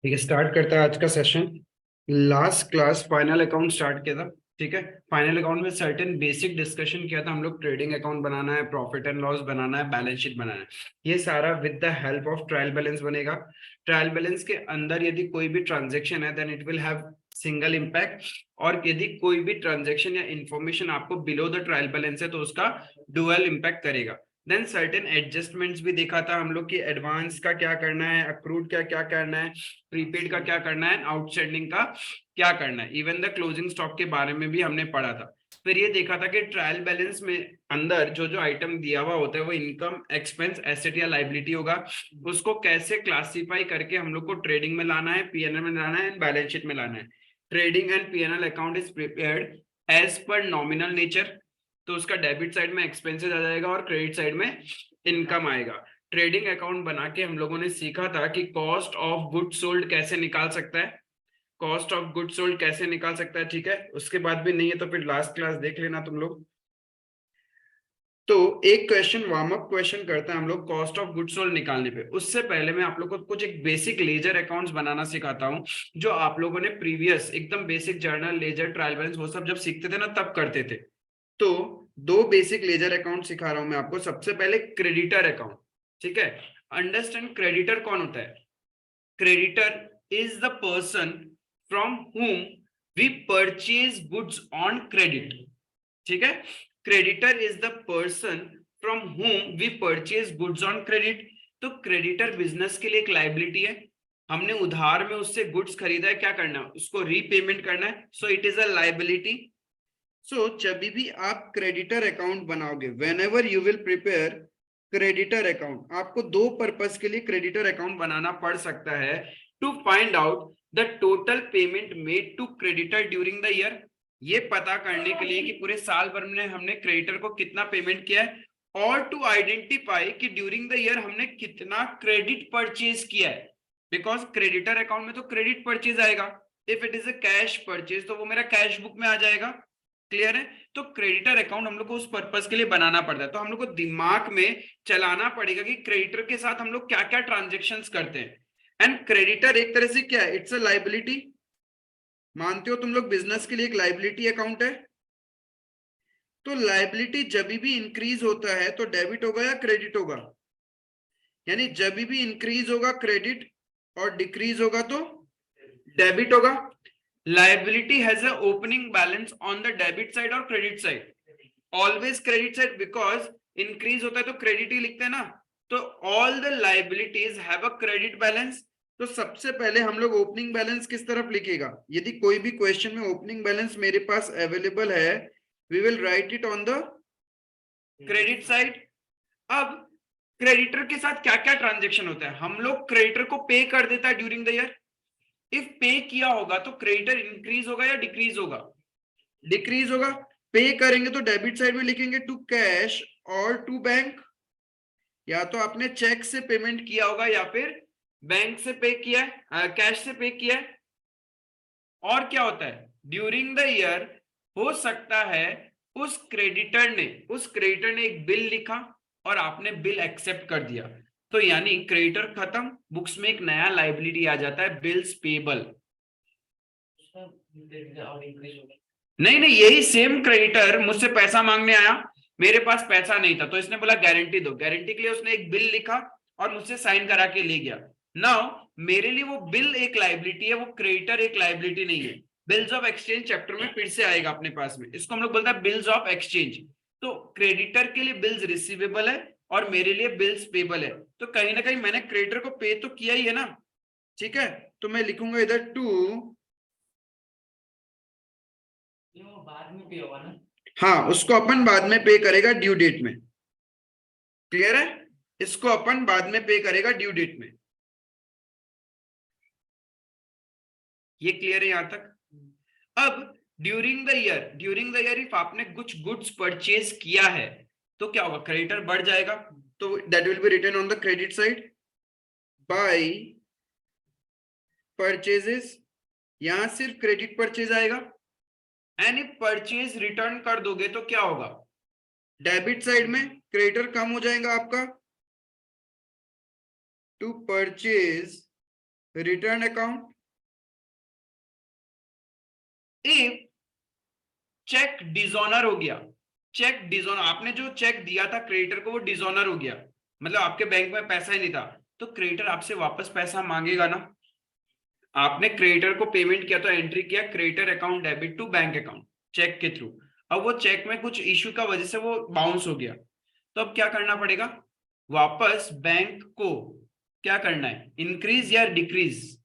ठीक है, स्टार्ट करता है आज का session. Last class final account start किया था। ठीक है, फाइनल अकाउंट में सर्टेन बेसिक डिस्कशन किया था हम लोग। ट्रेडिंग अकाउंट बनाना है, प्रॉफिट एंड लॉस बनाना है, बैलेंस शीट बनाना है। ये सारा with the help of trial balance बनेगा। ट्रायल बैलेंस के अंदर यदि कोई भी ट्रांजेक्शन है then it will have single impact. और यदि कोई भी ट्रांजेक्शन या इंफॉर्मेशन आपको बिलो द ट्रायल बैलेंस है तो उसका डुअल इम्पैक्ट करेगा। देन सर्टेन एडजस्टमेंट्स भी देखा था हम लोग की, एडवांस का क्या करना है, अक्रूड का क्या करना है, प्रीपेड का क्या करना है, आउटस्टैंडिंग का क्या करना है, इवन द क्लोजिंग स्टॉक के बारे में भी हमने पढ़ा था। फिर ये देखा था कि ट्रायल बैलेंस में अंदर जो जो आइटम दिया हुआ होता है वो इनकम, एक्सपेंस, एसेट या लाइबिलिटी होगा। उसको कैसे क्लासिफाई करके हम लोग को ट्रेडिंग में लाना है, पीएनएल में लाना है एंड बैलेंस शीट में लाना है। Trading and PNL account is prepared as per nominal nature. तो उसका डेबिट साइड में एक्सपेंसेस आ जाएगा और क्रेडिट साइड में इनकम आएगा। ट्रेडिंग अकाउंट बना के हम लोगों ने सीखा था कि कॉस्ट ऑफ गुड सोल्ड कैसे निकाल सकता है, कॉस्ट ऑफ गुड सोल्ड कैसे निकाल सकता है। ठीक है, उसके बाद भी नहीं है तो फिर लास्ट क्लास देख लेना तुम लोग। तो एक क्वेश्चन, वार्म अप क्वेश्चन करते हैं हम लोग कॉस्ट ऑफ गुड सोल्ड निकालने पे। उससे पहले मैं आप लोग को कुछ एक बेसिक लेजर अकाउंट्स बनाना सिखाता हूँ, जो आप लोगों ने प्रीवियस एकदम basic journal, ledger, trial balance वो सब जब सीखते थे ना तब करते थे। तो दो बेसिक लेजर अकाउंट सिखा रहा हूं मैं आपको। सबसे पहले क्रेडिटर अकाउंट। ठीक है, अंडरस्टैंड क्रेडिटर कौन होता है। Creditor is the person from whom we purchase goods on credit. ठीक है, creditor is the person from whom we purchase goods on credit. तो क्रेडिटर बिजनेस के लिए एक लाइबिलिटी है। हमने उधार में उससे गुड्स खरीदा है, क्या करना है, उसको रीपेमेंट करना है। So it is a liability. So जब भी आप क्रेडिटर अकाउंट बनाओगे, whenever you will prepare creditor account, आपको दो पर्पस के लिए क्रेडिटर अकाउंट बनाना पड़ सकता है। To find out the total payment made to creditor during the year. ये पता करने के लिए कि पूरे साल भर में हमने क्रेडिटर को कितना पेमेंट किया है, और टू आइडेंटिफाई कि ड्यूरिंग द ईयर हमने कितना क्रेडिट परचेज किया है। बिकॉज क्रेडिटर अकाउंट में तो क्रेडिट परचेज आएगा। If it is a cash purchase तो वो मेरा कैश बुक में आ जाएगा। क्लियर है। तो क्रेडिटर अकाउंट हम लोग को उस पर्पस के लिए बनाना पड़ता है। तो हम लोग को दिमाग में चलाना पड़ेगा कि क्रेडिटर के साथ हम लोग क्या क्या ट्रांजेक्शन्स करते हैं। एंड क्रेडिटर एक तरह से क्या है, इट्स अ लाइबिलिटी। मानते हो तुम लोग बिजनेस के लिए एक लाइबिलिटी अकाउंट है। तो लाइबिलिटी जब भी इंक्रीज होता है तो डेबिट होगा या क्रेडिट होगा। यानी जब भी इंक्रीज होगा क्रेडिट और डिक्रीज होगा तो डेबिट होगा। Liability has a opening balance on the debit side और credit side. Always credit side, because increase होता है तो क्रेडिट ही लिखते हैं ना। तो all the liabilities have a credit balance. तो सबसे पहले हम लोग ओपनिंग बैलेंस किस तरफ लिखेगा, यदि कोई भी क्वेश्चन में ओपनिंग बैलेंस मेरे पास अवेलेबल है, we will write it on the credit side. अब क्रेडिटर के साथ क्या क्या ट्रांजेक्शन होता है, हम लोग क्रेडिटर को पे कर देता है ड्यूरिंग द ईयर। इफ पे किया होगा तो क्रेडिटर इंक्रीज होगा या डिक्रीज होगा, डिक्रीज होगा। पे करेंगे तो डेबिट साइड में लिखेंगे टू कैश और टू बैंक। या तो आपने चेक से पेमेंट किया होगा या फिर बैंक से पे किया है, कैश से पे किया है। और क्या होता है, ड्यूरिंग द ईयर हो सकता है उस क्रेडिटर ने एक बिल लिखा और आपने बिल एक्सेप्ट कर दिया। तो यानी क्रेडिटर खत्म, बुक्स में एक नया लाइबिलिटी आ जाता है, बिल्स पेबल। नहीं नहीं, यही सेम क्रेडिटर मुझसे पैसा मांगने आया, मेरे पास पैसा नहीं था तो इसने बोला गारंटी दो। गारंटी के लिए उसने एक बिल लिखा और मुझसे साइन करा के ले गया। नाउ मेरे लिए वो बिल एक लाइबिलिटी है, वो क्रेडिटर एक लाइबिलिटी नहीं है। बिल्स ऑफ एक्सचेंज चैप्टर में फिर से आएगा अपने पास में, इसको हम लोग बोलते हैं बिल्स ऑफ एक्सचेंज। तो क्रेडिटर के लिए बिल्स रिसीवेबल है और मेरे लिए बिल्स पेबल है। तो कहीं ना कहीं मैंने क्रेडिटर को पे तो किया ही है ना। ठीक है, तो मैं लिखूंगा इधर टू, बाद में पे होगा ना। हाँ, उसको अपन बाद में पे करेगा ड्यू डेट में। क्लियर है, इसको अपन बाद में पे करेगा ड्यू डेट में। ये क्लियर है यहां तक। अब ड्यूरिंग द ईयर इफ आपने कुछ गुड्स परचेज किया है तो क्या होगा, क्रेडिटर बढ़ जाएगा। तो that will be written on the credit side by purchases. यहां सिर्फ क्रेडिट परचेज आएगा। एंड इफ परचेज रिटर्न कर दोगे तो क्या होगा, डेबिट साइड में क्रेडिटर कम हो जाएगा आपका। To purchase return account if cheque dishonour हो गया, चेक डिसऑनर, आपने जो चेक दिया था क्रेडिटर को वो डिसऑनर हो गया, मतलब आपके बैंक में पैसा ही नहीं था, तो क्रेडिटर आपसे वापस पैसा मांगेगा ना। आपने क्रेडिटर को पेमेंट किया तो एंट्री किया creditor account debit to bank account cheque के थ्रू। अब वो चेक में कुछ इश्यू का वजह से वो बाउंस हो गया, तो अब क्या करना पड़ेगा, वापस बैंक को क्या करना है, इंक्रीज या डिक्रीज,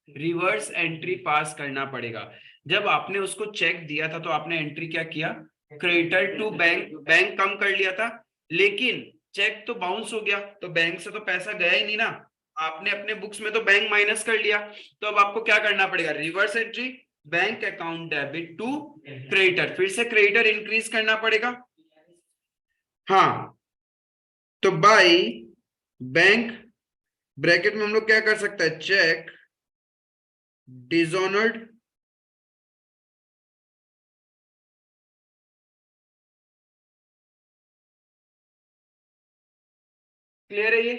रिवर्स एंट्री पास करना पड़ेगा। जब आपने उसको चेक दिया था तो आपने एंट्री क्या किया, क्रेडिटर टू बैंक, बैंक कम कर लिया था, लेकिन चेक तो बाउंस हो गया, तो बैंक से तो पैसा गया ही नहीं ना, आपने अपने बुक्स में तो बैंक माइनस कर लिया। तो अब आपको क्या करना पड़ेगा, reverse entry bank account debit to creditor, फिर से क्रेडिटर इंक्रीज करना पड़ेगा। हाँ, तो बाई बैंक ब्रैकेट में हम लोग क्या कर सकते हैं, चेक डिसऑनर्ड क्लियर है ये।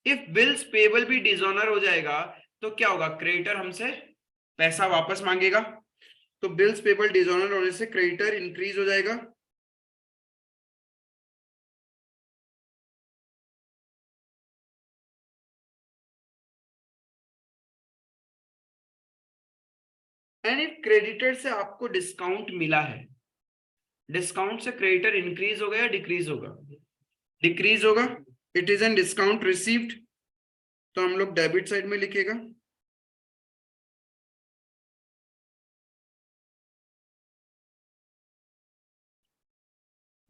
इफ बिल्स पेबल भी डिसऑनर हो जाएगा तो क्या होगा, क्रेडिटर हमसे पैसा वापस मांगेगा, तो बिल्स पेबल डिसऑनर होने से क्रेडिटर इंक्रीज हो जाएगा। एंड इफ क्रेडिटर से आपको डिस्काउंट मिला है, डिस्काउंट से क्रेडिटर इंक्रीज होगा या डिक्रीज होगा, डिक्रीज होगा, it is an discount received, तो हम लोग डेबिट साइड में लिखेगा।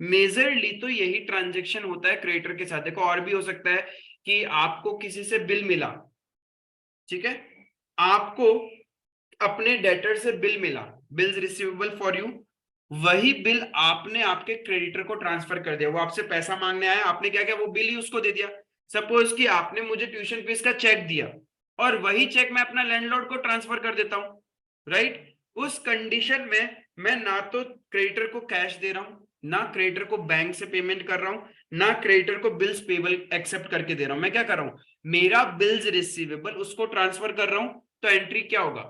मेजरली तो यही ट्रांजेक्शन होता है क्रेडिटर के साथ। देखो और भी हो सकता है कि आपको किसी से बिल मिला, ठीक है, आपको अपने डेटर से बिल मिला, बिल्स रिसीवेबल फॉर यू, वही बिल आपने आपके क्रेडिटर को ट्रांसफर कर दिया, वो आपसे पैसा मांगने आया, आपने क्या किया, वो बिल ही उसको दे दिया। सपोज कि आपने मुझे ट्यूशन फीस का चेक दिया और वही चेक मैं अपना लैंडलॉर्ड को ट्रांसफर कर देता हूं, राइट। उस कंडीशन में मैं ना तो क्रेडिटर को कैश दे रहा हूं, ना क्रेडिटर को बैंक से पेमेंट कर रहा हूं, ना क्रेडिटर को बिल्स पेबल एक्सेप्ट करके दे रहा हूं, मैं क्या कर रहा हूं, मेरा बिल्स रिसीवेबल उसको ट्रांसफर कर रहा हूं। तो एंट्री क्या होगा,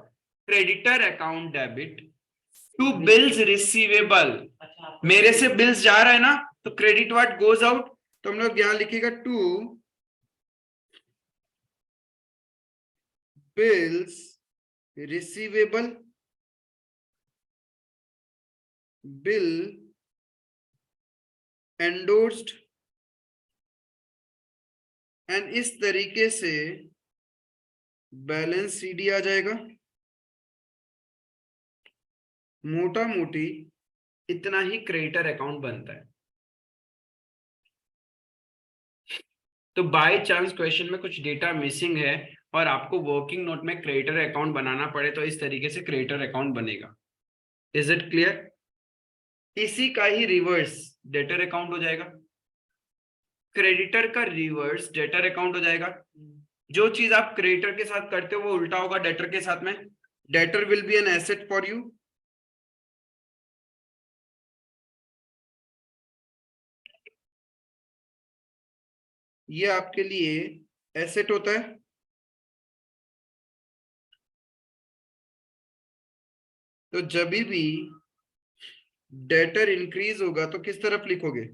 creditor account debit to bills receivable, मेरे से बिल्स जा रहा है ना, तो क्रेडिट व्हाट गोज आउट, तो हम लोग यहां लिखेगा to bills receivable, bill endorsed, and इस तरीके से बैलेंस सीडी आ जाएगा। मोटा मोटी इतना ही क्रेडिटर अकाउंट बनता है। तो बाय चांस क्वेश्चन में कुछ डेटा मिसिंग है और आपको वर्किंग नोट में क्रेडिटर अकाउंट बनाना पड़े तो इस तरीके से क्रेडिटर अकाउंट बनेगा। Is it clear. इसी का ही रिवर्स डेटर अकाउंट हो जाएगा, क्रेडिटर का रिवर्स डेटर अकाउंट हो जाएगा। जो चीज आप क्रेडिटर के साथ करते हो वो उल्टा होगा डेटर के साथ में, debtor will be an asset for you. ये आपके लिए एसेट होता है। तो जब भी डेटर इंक्रीज होगा तो किस तरफ लिखोगे,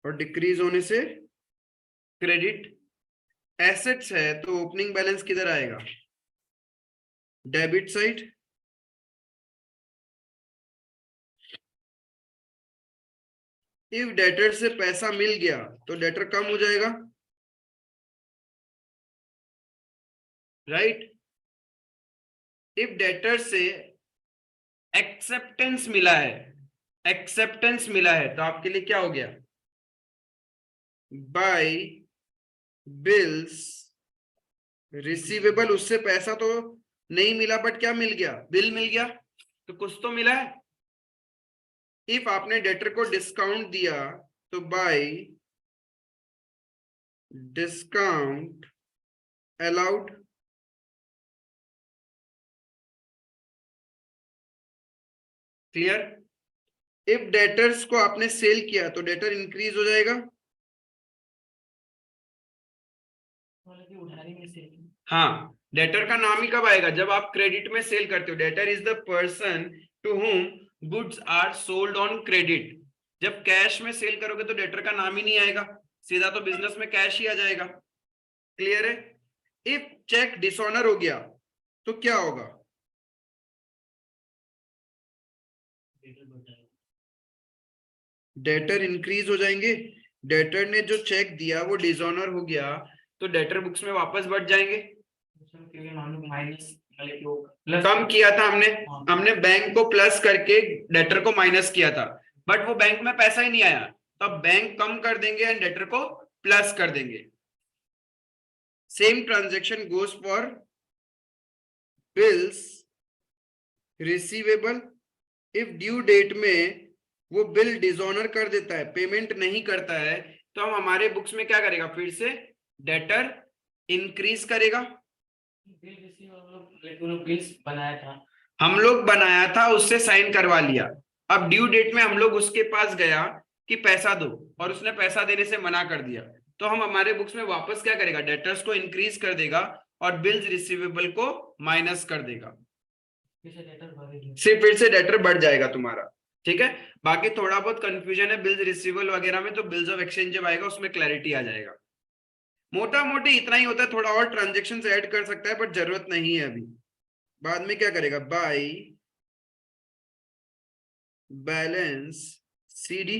और डिक्रीज होने से क्रेडिट, एसेट्स है तो ओपनिंग बैलेंस किधर आएगा, डेबिट साइड। इफ डेटर से पैसा मिल गया तो डेटर कम हो जाएगा, राइट। इफ डेटर से एक्सेप्टेंस मिला है, एक्सेप्टेंस मिला है तो आपके लिए क्या हो गया, बाय बिल्स रिसीवेबल, उससे पैसा तो नहीं मिला बट क्या मिल गया, बिल मिल गया, तो कुछ तो मिला है। इफ आपने डेटर को डिस्काउंट दिया तो bye discount allowed, clear. If debtors को आपने सेल किया तो डेटर इंक्रीज हो जाएगा, हाँ, डेटर का नाम ही कब आएगा, जब आप क्रेडिट में सेल करते हो। Debtor is the person to whom goods are sold on credit. जब कैश में सेल करोगे तो डेटर का नाम ही नहीं आएगा, सीधा तो बिजनेस में कैश ही आ जाएगा। क्लियर है? इफ चेक डिसऑनर हो गया तो क्या होगा? डेटर इंक्रीज हो जाएंगे। डेटर ने जो चेक दिया वो डिसऑनर हो गया तो डेटर बुक्स में वापस बढ़ जाएंगे। कम किया था हमने, हमने बैंक को प्लस करके डेटर को माइनस किया था, बट वो बैंक में पैसा ही नहीं आया, तो अब बैंक कम कर देंगे एंड डेटर को प्लस कर देंगे। Same transaction goes for bills receivable. If due date में वो बिल डिसऑनर कर देता है, पेमेंट नहीं करता है, तो हम हमारे बुक्स में क्या करेगा, फिर से डेटर इंक्रीज करेगा। हम लोग बनाया था, उससे साइन करवा लिया, अब ड्यू डेट में हम लोग उसके पास गया कि पैसा दो, और उसने पैसा देने से मना कर दिया, तो हम हमारे बुक्स में वापस क्या करेगा, डेटर्स को इंक्रीज कर देगा और बिल्स रिसीवेबल को माइनस कर देगा। फिर से डेटर बढ़ जाएगा तुम्हारा। ठीक है, बाकी थोड़ा बहुत कंफ्यूजन है बिल्स रिसीवेबल वगैरह में, तो बिल्स ऑफ एक्सचेंज जब आएगा उसमें क्लैरिटी आ जाएगा। मोटा मोटी इतना ही होता है, थोड़ा और ट्रांजेक्शन ऐड कर सकता है बट जरूरत नहीं है अभी। बाद में क्या करेगा, बाय बैलेंस सीडी।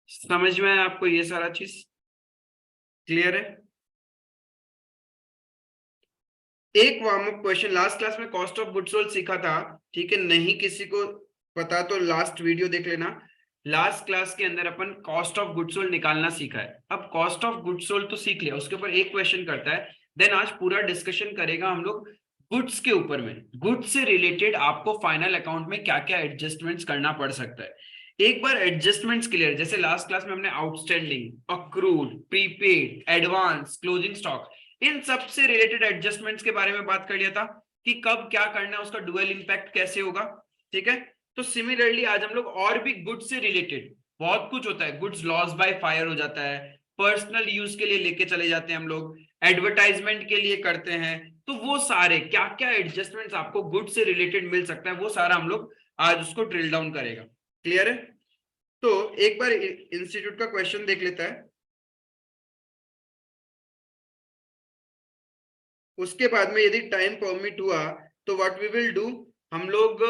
समझ में है आपको ये सारा चीज? क्लियर है? एक warm up question, last class में कॉस्ट ऑफ गुड्स सोल्ड सीखा था, ठीक है, नहीं किसी को पता तो लास्ट वीडियो देख लेना। लास्ट क्लास के अंदर अपन कॉस्ट ऑफ गुड्स सोल्ड निकालना सीखा है। अब कॉस्ट ऑफ गुड्स सोल्ड तो सीख लिया, उसके ऊपर एक क्वेश्चन करता है, देन आज पूरा डिस्कशन करेगा हम लोग गुड्स के ऊपर में। गुड्स से रिलेटेड आपको फाइनल अकाउंट में क्या क्या एडजस्टमेंट्स करना पड़ सकता है। एक बार एडजस्टमेंट्स क्लियर, जैसे लास्ट क्लास में हमने outstanding, accrued, prepaid, advance, closing stock, इन सब से रिलेटेड एडजस्टमेंट्स के बारे में बात कर लिया था कि कब क्या करना है, उसका डुअल इंपैक्ट कैसे होगा। ठीक है, तो सिमिलरली आज हम लोग और भी गुड्स से रिलेटेड बहुत कुछ होता है, गुड्स लॉस बाय फायर हो जाता है, पर्सनल यूज के लिए लेके चले जाते हैं हम लोग, एडवर्टाइजमेंट के लिए करते हैं, तो वो सारे क्या क्या एडजस्टमेंट्स आपको गुड्स से रिलेटेड मिल सकता है वो सारा हम लोग आज उसको ड्रिल डाउन करेगा। क्लियर है? तो एक बार इंस्टीट्यूट का क्वेश्चन देख लेता है, उसके बाद में यदि टाइम परमिट हुआ तो व्हाट वी विल डू, हम लोग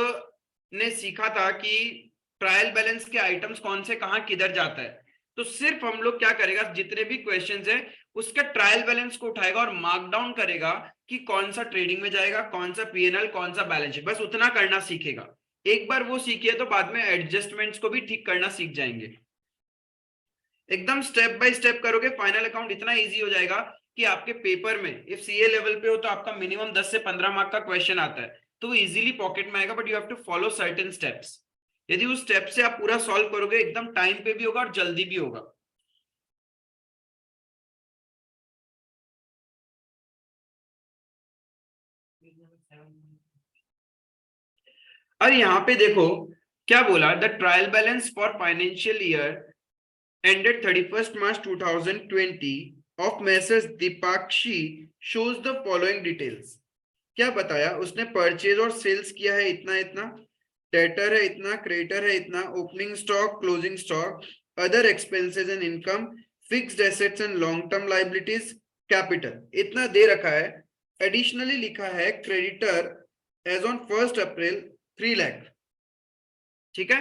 ने सीखा था कि ट्रायल बैलेंस के आइटम्स कौन से कहां किधर जाता है, तो सिर्फ हम लोग क्या करेगा, जितने भी क्वेश्चंस है उसका ट्रायल बैलेंस को उठाएगा और मार्क डाउन करेगा कि कौन सा ट्रेडिंग में जाएगा, कौन सा पीएनएल, कौन सा बैलेंस शीट, बस उतना करना सीखेगा। एक बार वो सीखिए तो बाद में एडजस्टमेंट्स को भी ठीक करना सीख जाएंगे। एकदम स्टेप बाय स्टेप करोगे, फाइनल अकाउंट इतना इजी हो जाएगा कि आपके पेपर में इफ सीए लेवल पे हो तो आपका मिनिमम 10 से 15 मार्क का क्वेश्चन आता है, तो वो इजीली पॉकेट में आएगा, but you have to follow certain steps. यदि उस स्टेप से आप पूरा सॉल्व करोगे, एकदम टाइम पे भी होगा और जल्दी भी होगा। और यहाँ पे देखो क्या बोला, the trial balance for financial year ended 31st March 2020 of Messrs Dipakshi shows the following details। क्या बताया उसने, परचेज और सेल्स किया है इतना इतना, डेटर है इतना, क्रेडिटर है इतना, opening stock, closing stock, other expenses and income, fixed assets and long term liabilities, capital, इतना दे रखा है। एडिशनली लिखा है क्रेडिटर एज ऑन 1 अप्रैल 3 लाख। ठीक है,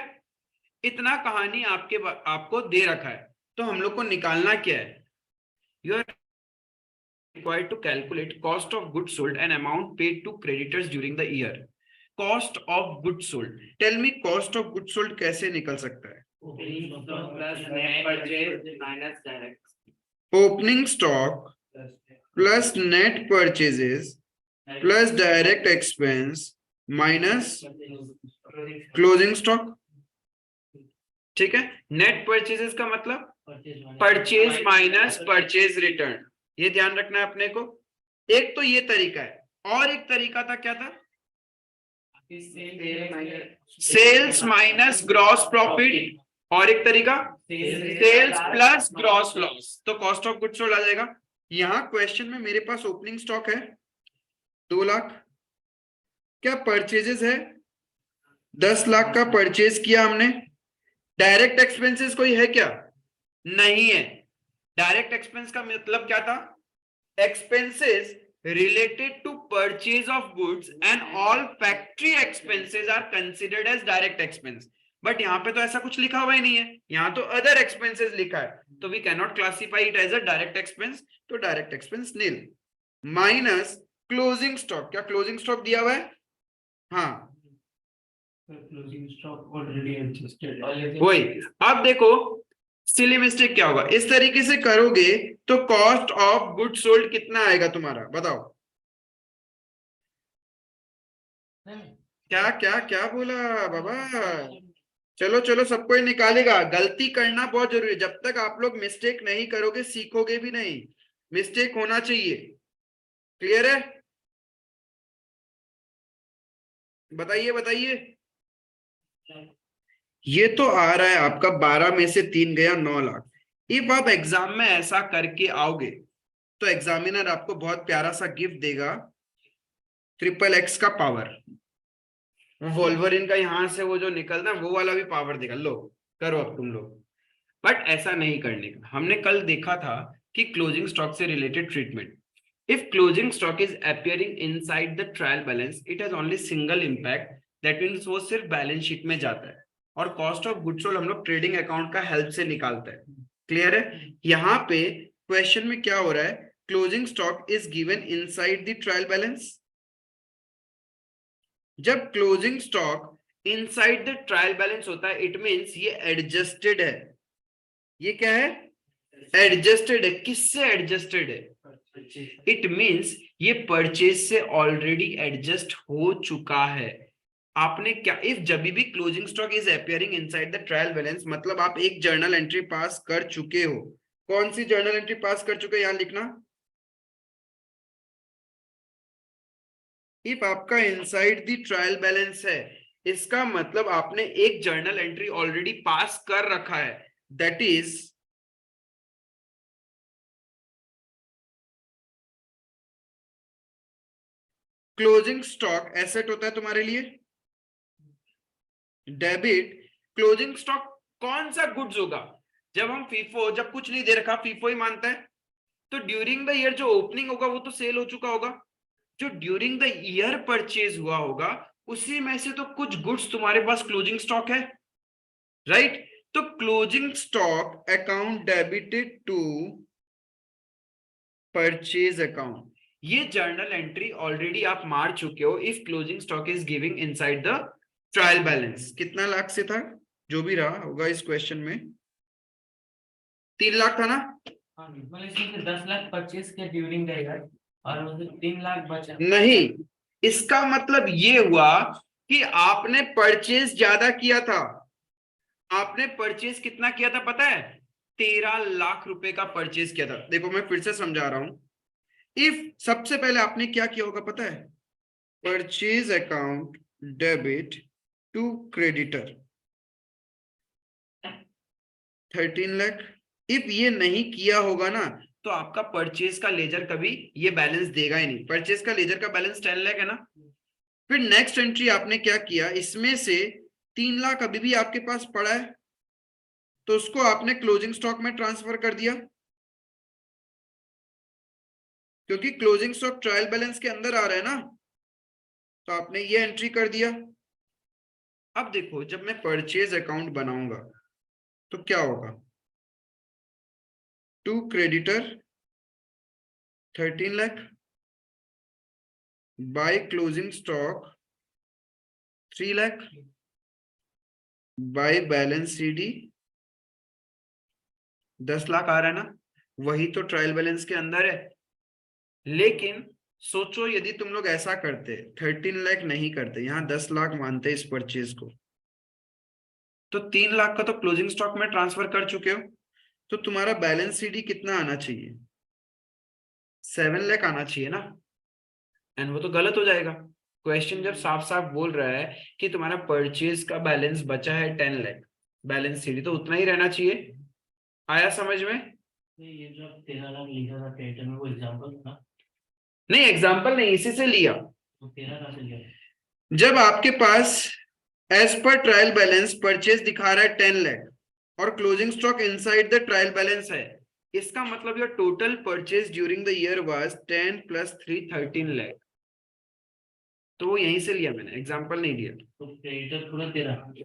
इतना कहानी आपको दे रखा है, तो हम लोग को निकालना क्या है, you are required to calculate cost of goods sold and amount paid to creditors during the year। cost of goods sold, tell me cost of goods sold कैसे निकल सकता है? Opening stock plus net purchases plus direct expense minus closing stock. ठीक है, net purchases का मतलब purchase minus purchase return, ये ध्यान रखना है अपने को। एक तो ये तरीका है, और एक तरीका था क्या था, सेल्स माइनस ग्रॉस प्रॉफिट, और एक तरीका सेल्स प्लस ग्रॉस लॉस, तो कॉस्ट ऑफ गुड्स सोल्ड आ जाएगा। यहाँ क्वेश्चन में मेरे पास ओपनिंग स्टॉक है 2 लाख, क्या परचेजेस है 10 लाख का परचेज किया हमने। डायरेक्ट एक्सपेंसेस कोई है क्या, नहीं है। डायरेक्ट एक्सपेंस का मतलब क्या था, expenses related to purchase of goods and all factory expenses are considered as direct expense, but यहाँ पे तो ऐसा कुछ लिखा हुआ ही नहीं है, यहाँ तो अदर एक्सपेंसेस लिखा है, तो we can not classify it as a direct expense, तो direct expense nil. Minus closing stock, क्या क्लोजिंग स्टॉक दिया हुआ है, हाँ क्लोजिंग स्टॉक ऑलरेडी एडजस्टेड। वही। अब देखो सिली मिस्टेक क्या होगा, इस तरीके से करोगे तो कॉस्ट ऑफ गुड सोल्ड कितना आएगा तुम्हारा, बताओ। क्या क्या क्या बोला बाबा, चलो चलो सबको ही निकालेगा, गलती करना बहुत जरूरी है, जब तक आप लोग मिस्टेक नहीं करोगे सीखोगे भी नहीं, मिस्टेक होना चाहिए। क्लियर है, बताइए बताइए। ये तो आ रहा है आपका 12 में से 3 गया 9 लाख। if आप एग्जाम में ऐसा करके आओगे तो एग्जामिनर आपको बहुत प्यारा सा गिफ्ट देगा, XXX का पावर, वोल्वरिन का यहां से वो जो निकलता है वो वाला भी पावर देगा, लो करो अब तुम लोग। बट ऐसा नहीं करने का, हमने कल देखा था कि क्लोजिंग स्टॉक से related treatment, if closing stock is appearing inside the trial balance it has only single impact, that means वो सिर्फ बैलेंस शीट में जाता है, और कॉस्ट ऑफ गुड्स सोल्ड हम लोग ट्रेडिंग अकाउंट का हेल्प से निकालते हैं। क्लियर है, यहाँ पे क्वेश्चन में क्या हो रहा है, closing stock is given inside the trial balance. जब closing stock inside the trial balance होता है इट मींस ये एडजस्टेड है, ये क्या है, एडजस्टेड है। किससे एडजस्टेड है, इट मींस ये परचेज से ऑलरेडी एडजस्ट हो चुका है। आपने क्या, इफ जब भी closing stock is appearing inside the trial balance, मतलब आप एक जर्नल एंट्री पास कर चुके हो। कौन सी जर्नल एंट्री पास कर चुके हो, यहां लिखना। इफ आपका इनसाइड द ट्रायल बैलेंस है, इसका मतलब आपने एक जर्नल एंट्री ऑलरेडी पास कर रखा है, that is closing stock asset होता है तुम्हारे लिए, डेबिट। क्लोजिंग स्टॉक कौन सा गुड्स होगा, जब हम फीफो, जब कुछ नहीं दे रखा फीफो ही मानता है, तो ड्यूरिंग द ईयर जो ओपनिंग होगा वो तो सेल हो चुका होगा, जो ड्यूरिंग द ईयर परचेज हुआ होगा उसी में से तो कुछ गुड्स तुम्हारे पास क्लोजिंग स्टॉक है, राइट। तो closing stock account debited to purchase account, ये जर्नल एंट्री ऑलरेडी आप मार चुके हो if closing stock is giving inside the trial balance. कितना लाख से था, जो भी रहा होगा इस क्वेश्चन में 3 लाख था ना, इसमें 10 लाख परचेज किया ड्यूरिंग द ईयर और 3 लाख बचा नहीं, इसका मतलब ये हुआ कि आपने परचेज ज्यादा किया था। आपने परचेज कितना किया था पता है, 13 लाख रुपए का परचेज किया था। देखो मैं फिर से समझा रहा हूं, इफ सबसे पहले आपने क्या किया होगा पता है, purchase account debit to creditor 13 lakh. If ये नहीं किया होगा ना तो आपका परचेज का लेजर कभी ये बैलेंस देगा ही नहीं, परचेज का लेजर का बैलेंस 10 लाख है ना। फिर नेक्स्ट एंट्री आपने क्या किया, इसमें से 3 लाख अभी भी आपके पास पड़ा है, तो उसको आपने क्लोजिंग स्टॉक में ट्रांसफर कर दिया, क्योंकि क्लोजिंग स्टॉक ट्रायल बैलेंस के अंदर आ रहा है ना, तो आपने ये एंट्री कर दिया। अब देखो जब मैं परचेज अकाउंट बनाऊंगा तो क्या होगा, to creditor 13 lakh by closing stock 3 lakh by balance CD 10 lakh आ रहा है ना, वही तो ट्रायल बैलेंस के अंदर है। लेकिन सोचो यदि तुम लोग ऐसा करते 13 लाख नहीं करते, यहां 10 लाख मानते इस परचेज को, तो 3 लाख का तो क्लोजिंग स्टॉक में ट्रांसफर कर चुके हो, तो तुम्हारा बैलेंस सीडी कितना आना चाहिए, 7 लाख आना चाहिए ना, एंड वो तो गलत हो जाएगा। क्वेश्चन जब साफ साफ बोल रहा है कि तुम्हारा परचेज का बैलेंस बचा है 10 लाख, बैलेंस शीट तो उतना ही रहना चाहिए। आया समझ में? ये जो 13 लाख लिखा था क्रेडिटर में वो एग्जांपल था ना? नहीं एग्जाम्पल नहीं, इसी से लिया। तो 13 कहाँ से लिया? जब आपके पास as per trial balance purchase दिखा रहा है 10 लाख और closing stock inside the trial balance है, इसका मतलब your total purchase during the year was 10 + 3 13 lakh. तो वो यहीं से लिया मैंने, एग्जाम्पल नहीं लिया। तो क्रेडिटर पूरा 13।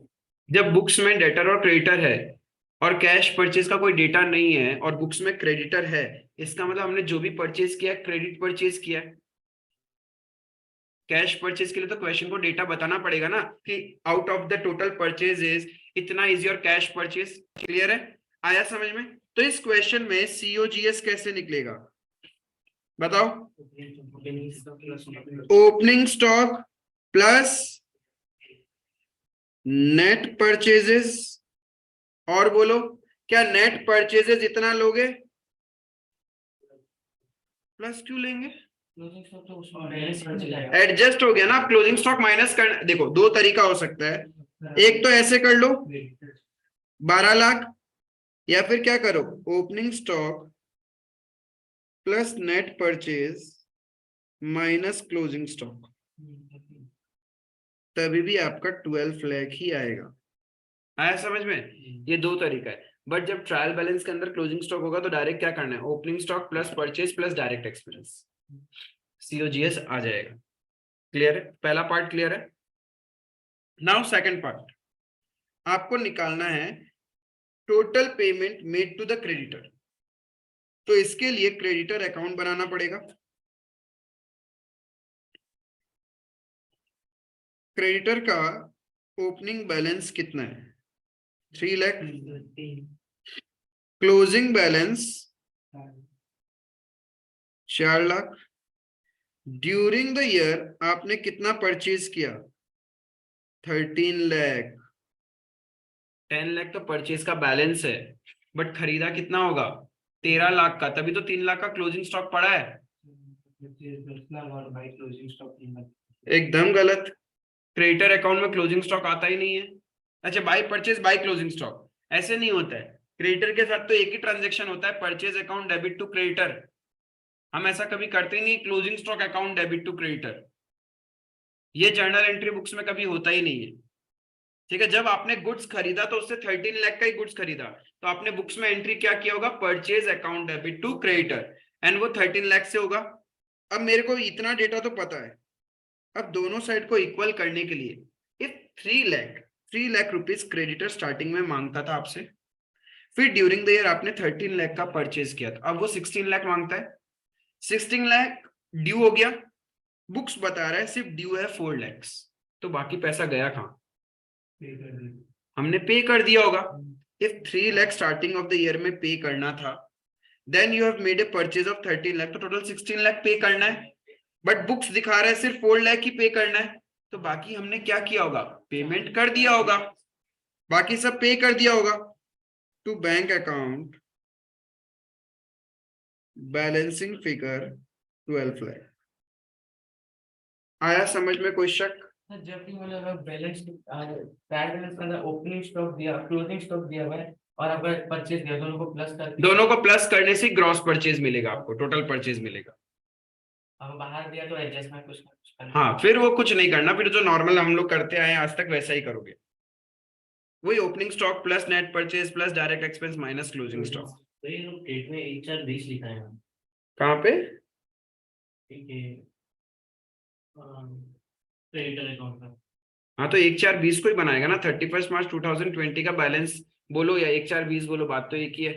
जब बुक्स में डेटर और क्रेडिटर है और कैश परचेज का कोई डेटा नहीं है और बुक्स में क्रेडिटर है, इसका मतलब हमने जो भी परचेज किया क्रेडिट परचेज किया। कैश परचेज के लिए तो क्वेश्चन को डेटा बताना पड़ेगा ना कि out of the total purchases इतना is your cash purchase. Clear है? आया समझ में? तो इस क्वेश्चन में सीओजीएस कैसे निकलेगा बताओ? Opening stock plus net purchases. और बोलो, क्या नेट परचेजेस इतना लोगे? प्लस क्यों लेंगे? एडजस्ट हो गया ना, क्लोजिंग स्टॉक माइनस कर। देखो दो तरीका हो सकता है, एक तो ऐसे कर लो 12 लाख, या फिर क्या करो opening stock plus net purchase minus closing stock, तभी भी आपका 12 लाख ही आएगा। आया समझ में? ये दो तरीका है। बट जब ट्रायल बैलेंस के अंदर क्लोजिंग स्टॉक होगा तो डायरेक्ट क्या करना है, opening stock plus purchase plus direct expense, COGS आ जाएगा। क्लियर है? पहला पार्ट क्लियर है? नाउ सेकंड पार्ट, आपको निकालना है total payment made to the creditor. तो इसके लिए क्रेडिटर अकाउंट बनाना पड़ेगा। क्रेडिटर का ओपनिंग बैलेंस कितना है? 3 lakh. Closing balance 4 lakh. During the year आपने कितना परचेज किया? 13 लाख। 10 लाख तो परचेज का बैलेंस है, बट खरीदा कितना होगा? 13 लाख का, तभी तो 3 लाख का क्लोजिंग स्टॉक पड़ा है। एकदम गलत। क्रेडिटर अकाउंट में क्लोजिंग स्टॉक आता ही नहीं है। अच्छा, by purchase by closing stock ऐसे नहीं होता है। क्रेडिटर के साथ तो एक ही ट्रांजेक्शन होता है, purchase account debit to creditor. हम ऐसा कभी करते ही नहीं closing stock account debit to creditor, ये जर्नल एंट्री बुक्स में कभी होता ही नहीं है। ठीक है, जब आपने गुड्स खरीदा तो उससे 13 लाख का ही गुड्स खरीदा, तो आपने बुक्स में एंट्री क्या किया होगा? Purchase account debit to creditor, and वो 13 लाख से होगा। अब मेरे को इतना डेटा तो पता है, अब दोनों साइड को इक्वल करने के लिए if 3 lakh rupees creditor starting में मांगता था आपसे, फिर ड्यूरिंग द ईयर आपने 13 लाख का परचेज किया था, अब वो 16 लाख मांगता है। 16 लाख ड्यू हो गया, बुक्स बता रहा है सिर्फ ड्यू है 4 लाख, तो बाकी पैसा गया कहाँ? हमने पे कर दिया होगा। If 3 lakh starting of the year में पे करना था, then you have made a purchase of 13 lakh, तो टोटल 16 लाख पे करना है। बट बुक्स दिखा रहा है सिर्फ 4 लाख ही पे करना है, तो बाकी हमने क्या किया होगा? पेमेंट कर दिया होगा, बाकी सब पे कर दिया होगा to bank account balancing figure 12 lakh. आया समझ में कोई शक? जब भी मतलब बैलेंस ट्रायल बैलेंस का ओपनिंग स्टॉक दिया, क्लोजिंग स्टॉक दिया हुआ है, और अगर परचेज दिया, दोनों को प्लस कर, दोनों को प्लस करने से ग्रॉस परचेज मिलेगा, आपको टोटल परचेज मिलेगा। अब बाहर दिया तो एडजस्टमेंट कुछ ना कुछ करना। हाँ, फिर वो कुछ नहीं करना, फिर जो नॉर्मल हम लोग करते आए आज तक वैसा ही करोगे। वही opening stock plus net purchase plus direct expense minus closing stock. तो ये लोग डेट में 1 4 20 लिखा है। कहाँ पे? ठीक है, क्रेडिटर अकाउंट का। हाँ, तो 1 4 20 को ही बनाएगा ना। 31 मार्च 2020 का बैलेंस बोलो या 1 4 20 बोलो, बात तो एक ही है।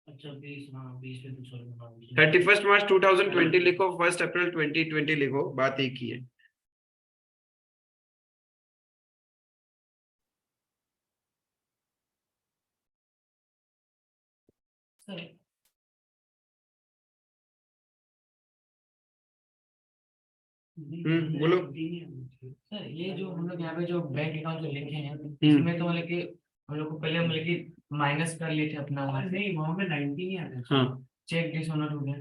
अच्छा 20, हाँ 20 पे दूसरा 31 मार्च 2020 लिखो, 1 अप्रैल 2020 लिखो, बात एक ही है। सर। बोलो। सर ये जो हम लोग यहाँ पे जो बैंक अकाउंट जो लिखे हैं, इसमें तो मतलब कि हम लोग को पहले मतलब कि माइनस कर लिए थे अपना, नहीं वहाँ पे 90 ही आ रहा है। हाँ, चेक डिसऑनर हो गया।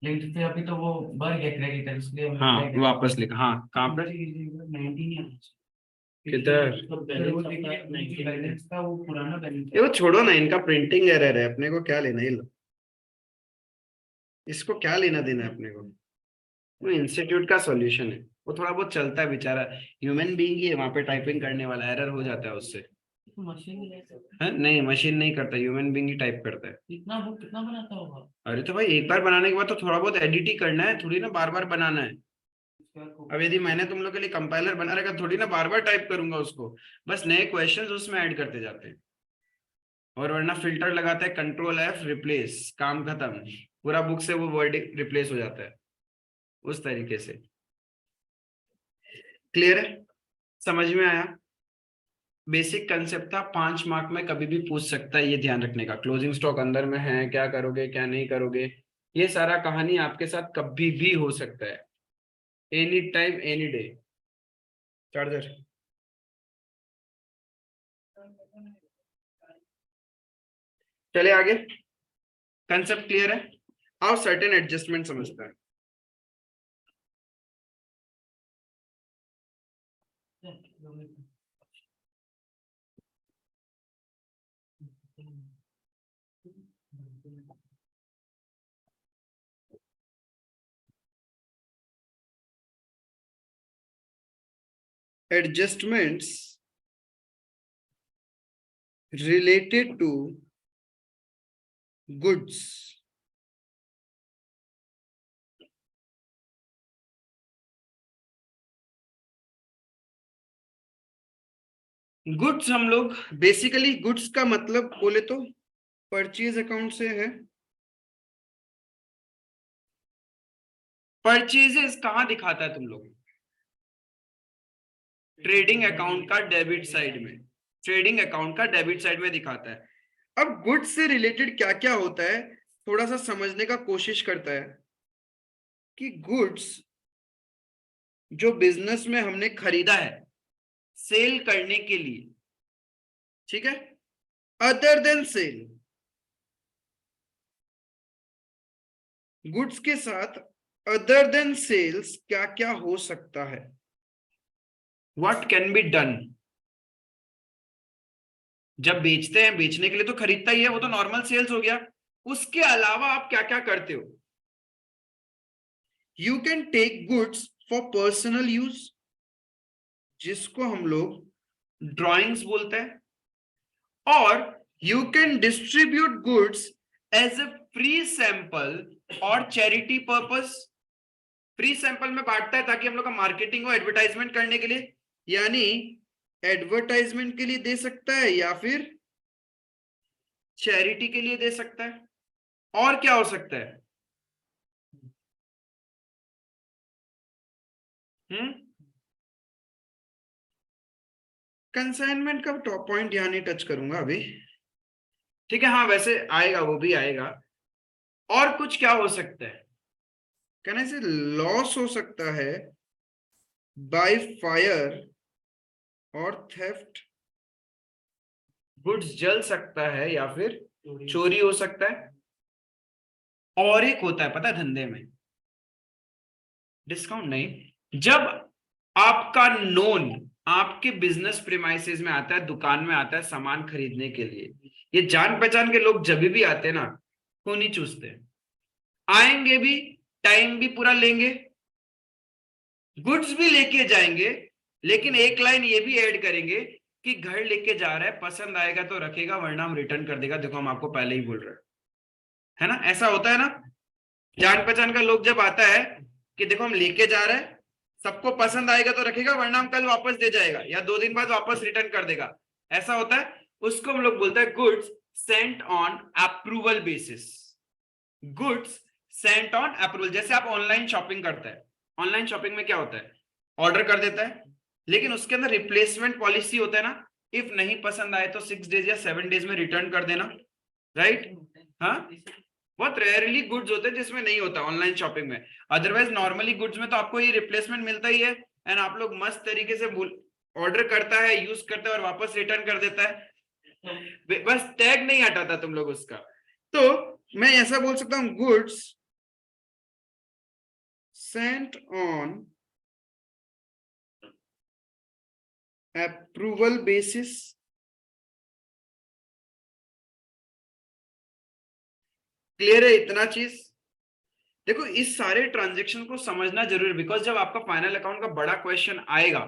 लेकिन फिर अभी तो वो बढ़ गया क्रेडिटर, इसलिए हम हाँ credit- वापस लिखा, हाँ कहाँ पे, 19 किधर, फिर वो देखिए बैलेंस का वो पुराना बैलेंस ये वो छोड़ो ना, इनका प्रिंटिंग एरर है, अपने को क्या लेना, ये लो, इसको क्या लेना देना है अपने को, वो इंस्टीट्यूट का सॉल्यूशन है, वो थोड़ा बहुत चलता है बेचारा, ह्यूमन बीइंग ही है वहां पे, टाइपिंग करने वाला एरर हो जाता है उससे। मशीन ले सकते है नहीं, मशीन नहीं करता, ह्यूमन बीइंग ही टाइप करता है। कितना बुक कितना बनाता होगा। अरे तो भाई एक बार बनाने के बाद तो थोड़ा बहुत एडिट ही करना है, थोड़ी ना बार बार बनाना है। अब यदि मैंने तुम लोग के लिए कंपाइलर बना रखा, थोड़ी ना बार बार टाइप करूंगा उसको, बस नए क्वेश्चंस उसमें ऐड करते जाते हैं। और वरना फिल्टर लगाता है, कंट्रोल एफ रिप्लेस, काम खत्म, पूरा बुक से वो वर्ड रिप्लेस हो जाता है, उस तरीके से। क्लियर है, समझ में आया। बेसिक कंसेप्ट था, 5 मार्क में कभी भी पूछ सकता है, ये ध्यान रखने का। क्लोजिंग स्टॉक अंदर में है, क्या करोगे क्या नहीं करोगे, ये सारा कहानी आपके साथ कभी भी हो सकता है, any time any day. Charger, चले आगे, कंसेप्ट क्लियर है। आओ सर्टेन एडजस्टमेंट समझते हैं। Adjustments related to goods। Goods हम लोग बेसिकली, गुड्स का मतलब बोले तो परचेज अकाउंट से है। परचेजेस कहां दिखाता है तुम लोग, ट्रेडिंग अकाउंट का डेबिट साइड में, ट्रेडिंग अकाउंट का डेबिट साइड में दिखाता है। अब गुड्स से रिलेटेड क्या क्या होता है, थोड़ा सा समझने का कोशिश करता है कि गुड्स जो बिजनेस में हमने खरीदा है सेल करने के लिए, ठीक है, अदर देन सेल, गुड्स के साथ अदर देन सेल्स क्या क्या हो सकता है, व्हाट कैन बी डन। जब बेचते हैं, बेचने के लिए तो खरीदता ही है, वो तो नॉर्मल सेल्स हो गया, उसके अलावा आप क्या क्या करते हो। You can take goods for personal use, जिसको हम लोग ड्राइंग्स बोलते हैं, और you can distribute goods as a free sample और चैरिटी पर्पस। फ्री सैंपल में बांटता है ताकि हम लोग का मार्केटिंग हो, एडवर्टाइजमेंट करने के लिए, यानी एडवर्टाइजमेंट के लिए दे सकता है या फिर चैरिटी के लिए दे सकता है, और क्या हो सकता है। कंसाइनमेंट का टॉप पॉइंट यहाँ नहीं टच करूंगा अभी, ठीक है, हाँ वैसे आएगा, वो भी आएगा। और कुछ क्या हो सकता है, कहने से लॉस हो सकता है बाय फायर और थेफ्ट, गुड्स जल सकता है या फिर चोरी हो सकता है। और एक होता है पता है धंधे में, डिस्काउंट नहीं, जब आपका नोन आपके बिजनेस प्रीमाइसेस में आता है, दुकान में आता है सामान खरीदने के लिए, ये जान पहचान के लोग जब भी आते हैं ना, खून नहीं चूसते, आएंगे भी, टाइम भी पूरा लेंगे, गुड्स भी लेके जाएंगे, लेकिन एक लाइन ये भी ऐड करेंगे कि घर लेके जा रहा है, पसंद आएगा तो रखेगा वरना हम रिटर्न कर देगा, देखो हम आपको पहले ही बोल रहे है ना, ऐसा होता है ना। जान पहचान का लोग जब आता है कि देखो हम लेके जा रहे हैं, सबको पसंद आएगा तो रखेगा वरना हम कल वापस दे जाएगा या 2 दिन बाद वापस रिटर्न कर देगा, ऐसा होता है, उसको हम लोग बोलते हैं goods Saint on approval basis. Goods Saint on approval, जैसे आप ऑनलाइन शॉपिंग करते हैं, ऑनलाइन शॉपिंग में क्या होता है, ऑर्डर कर देता है, लेकिन उसके अंदर रिप्लेसमेंट पॉलिसी होता है ना, इफ नहीं पसंद आए तो 6 डेज या 7 डेज में रिटर्न कर देना, राइट। हाँ, बहुत रेयरली गुड्स होते हैं जिसमें नहीं होता ऑनलाइन शॉपिंग में, अदरवाइज नॉर्मली गुड्स में तो आपको ये रिप्लेसमेंट मिलता ही है, एंड आप लोग मस्त तरीके से ऑर्डर करता है, यूज करता है और वापस रिटर्न कर देता है, बस टैग नहीं हटाता तुम लोग उसका। तो मैं ऐसा बोल सकता हूँ, goods sent on approval basis. Clear है इतना चीज? देखो इस सारे ट्रांजेक्शन को समझना जरूरी है, बिकॉज जब आपका फाइनल अकाउंट का बड़ा क्वेश्चन आएगा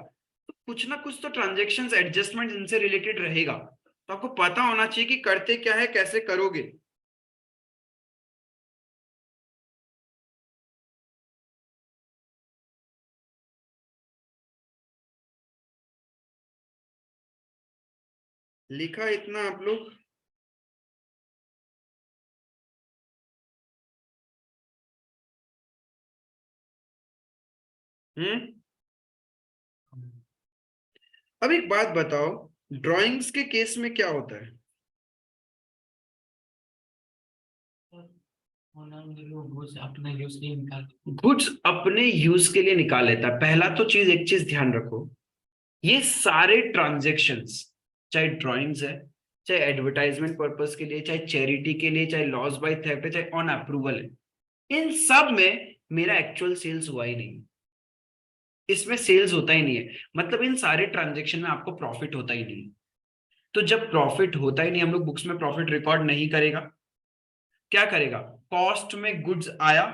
तो कुछ ना कुछ तो ट्रांजेक्शन्स एडजस्टमेंट इनसे रिलेटेड रहेगा, तो आपको पता होना चाहिए कि करते क्या है, कैसे करोगे। लिखा इतना आप लोग? अब एक बात बताओ, ड्राइंग्स के केस में क्या होता है? गुड्स अपने यूज के लिए निकाल लेता है। पहला तो चीज, एक चीज ध्यान रखो, ये सारे ट्रांजेक्शन्स, चाहे ड्राइंग्स है, चाहे एडवर्टाइजमेंट पर्पस के लिए, चाहे चैरिटी के लिए, चाहे लॉस बाय थेफ्ट है, चाहे ऑन अप्रूवल है, इन सब में मेरा एक्चुअल सेल्स हुआ ही नहीं, इसमें सेल्स होता ही नहीं है। मतलब इन सारे ट्रांजेक्शन में आपको प्रॉफिट होता ही नहीं। तो जब प्रॉफिट होता ही नहीं, हम लोग बुक्स में प्रॉफिट रिकॉर्ड नहीं करेगा, क्या करेगा, कॉस्ट में गुड्स आया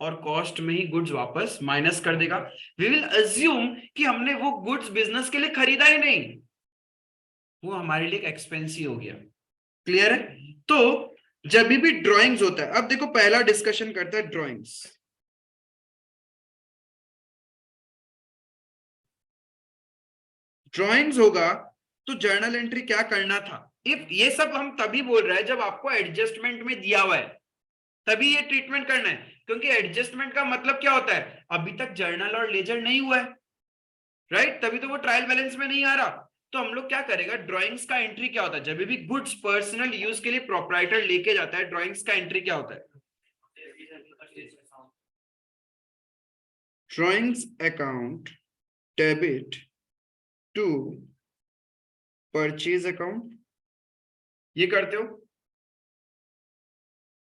और कॉस्ट में ही गुड्स वापस माइनस कर देगा। वी विल अज्यूम कि हमने वो गुड्स बिजनेस के लिए खरीदा ही नहीं, वो हमारे लिए एक एक्सपेंस ही हो गया। क्लियर है? तो जब भी ड्राइंग्स होता है, अब देखो पहला डिस्कशन करता है ड्राइंग्स। ड्राइंग्स होगा तो जर्नल एंट्री क्या करना था? इफ ये सब हम तभी बोल रहे हैं जब आपको एडजस्टमेंट में दिया हुआ है, तभी ये ट्रीटमेंट करना है। क्योंकि एडजस्टमेंट का मतलब क्या होता है, अभी तक जर्नल और लेजर नहीं हुआ है, राइट? तभी तो वो ट्रायल बैलेंस में नहीं आ रहा। तो हम लोग क्या करेगा, ड्राइंग्स का एंट्री क्या होता है, जब भी गुड्स पर्सनल यूज के लिए प्रोप्राइटर लेके जाता है, ड्राइंग्स का एंट्री क्या होता है? Drawings account debit to purchase account, ये करते हो।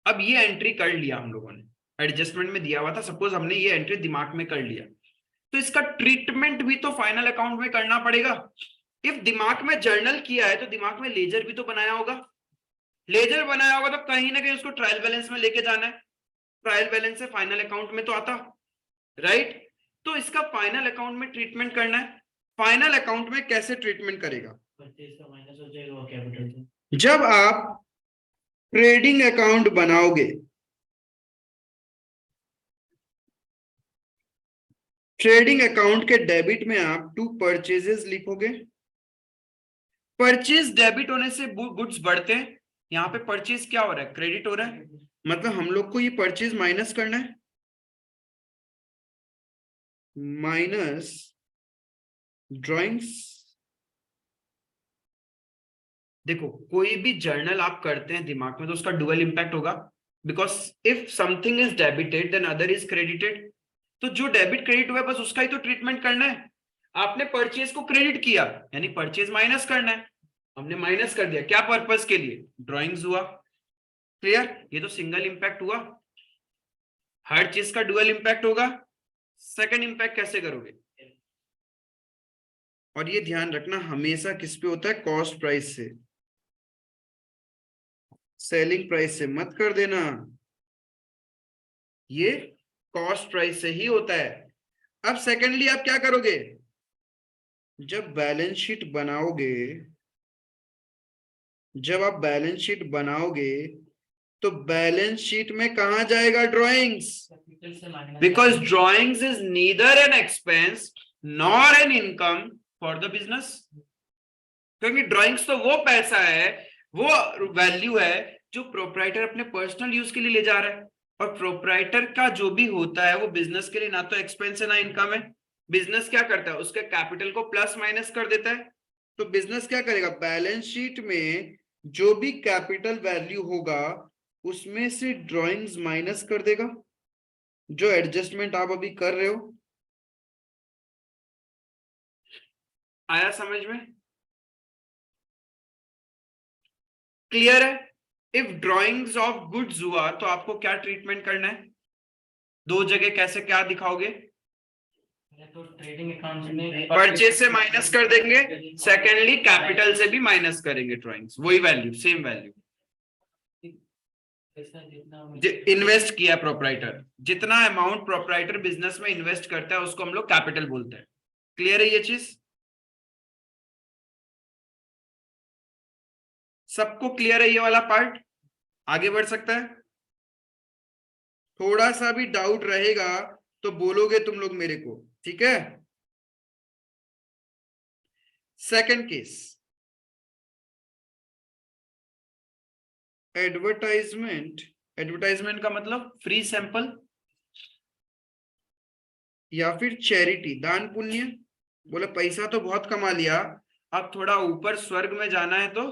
अब ये एंट्री कर लिया हम लोगों ने, एडजस्टमेंट में दिया हुआ था, सपोज हमने ये एंट्री दिमाग में कर लिया, तो इसका ट्रीटमेंट भी तो फाइनल अकाउंट में करना पड़ेगा। इफ दिमाग में जर्नल किया है तो दिमाग में लेजर भी तो बनाया होगा, लेजर बनाया होगा तो कहीं ना कहीं उसको ट्रायल बैलेंस में लेके जाना है, ट्रायल बैलेंस से फाइनल अकाउंट में तो आता, राइट? तो इसका फाइनल अकाउंट में ट्रीटमेंट करना है। फाइनल अकाउंट में कैसे ट्रीटमेंट करेगा? जब आप ट्रेडिंग अकाउंट बनाओगे, ट्रेडिंग अकाउंट के डेबिट में आप टू परचेजेस लिखोगे। परचेज डेबिट होने से गुड्स बढ़ते हैं, यहाँ पे परचेज क्या हो रहा है, क्रेडिट हो रहा है, मतलब हम लोग को ये परचेज माइनस करना है, माइनस ड्राइंग्स। देखो कोई भी जर्नल आप करते हैं दिमाग में तो उसका डुअल इंपैक्ट होगा, because if something is debited then other is credited. तो जो डेबिट क्रेडिट हुआ है बस उसका ही तो ट्रीटमेंट करना है। आपने परचेज को क्रेडिट किया यानी परचेज माइनस करना है, हमने माइनस कर दिया, क्या पर्पस के लिए, ड्राइंग्स हुआ। क्लियर? ये तो सिंगल इंपैक्ट हुआ, हर चीज का डुअल इंपैक्ट होगा। सेकंड इंपैक्ट कैसे करोगे? और ये ध्यान रखना हमेशा किस पे होता है, कॉस्ट प्राइस से, सेलिंग प्राइस से मत कर देना, ये कॉस्ट प्राइस से ही होता है। अब सेकेंडली आप क्या करोगे, जब बैलेंस शीट बनाओगे, जब आप बैलेंस शीट बनाओगे तो बैलेंस शीट में कहा जाएगा, drawings, because drawings is neither an expense nor an income for the business. क्योंकि ड्राइंग्स तो वो पैसा है, वो वैल्यू है जो प्रोप्राइटर अपने पर्सनल यूज के लिए ले जा रहा है, और प्रोप्राइटर का जो भी होता है वो बिजनेस के लिए ना तो एक्सपेंस है ना इनकम है। बिजनेस क्या करता है, उसके कैपिटल को प्लस माइनस कर देता है। तो बिजनेस क्या करेगा, बैलेंस शीट में जो भी कैपिटल वैल्यू होगा उसमें से ड्राइंग्स माइनस कर देगा, जो एडजस्टमेंट आप अभी कर रहे हो। आया समझ में? क्लियर है? इफ ड्राइंग्स ऑफ गुड्स हुआ तो आपको क्या ट्रीटमेंट करना है, दो जगह कैसे क्या दिखाओगे? तो ट्रेडिंग अकाउंट में परचेज से माइनस कर देंगे, सेकेंडली कैपिटल से भी माइनस करेंगे ड्राइंग्स, वही वैल्यू, सेम वैल्यू। इन्वेस्ट किया प्रोप्राइटर, जितना अमाउंट प्रोप्राइटर बिजनेस में इन्वेस्ट करता है उसको हम लोग कैपिटल बोलते हैं। क्लियर है ये चीज? सबको क्लियर है ये वाला पार्ट? आगे बढ़ सकता है? थोड़ा सा भी डाउट रहेगा तो बोलोगे तुम लोग मेरे को, ठीक है? Second case, advertisement. एडवर्टाइजमेंट का मतलब फ्री सैंपल या फिर चैरिटी, दान पुण्य। बोले पैसा तो बहुत कमा लिया, अब थोड़ा ऊपर स्वर्ग में जाना है तो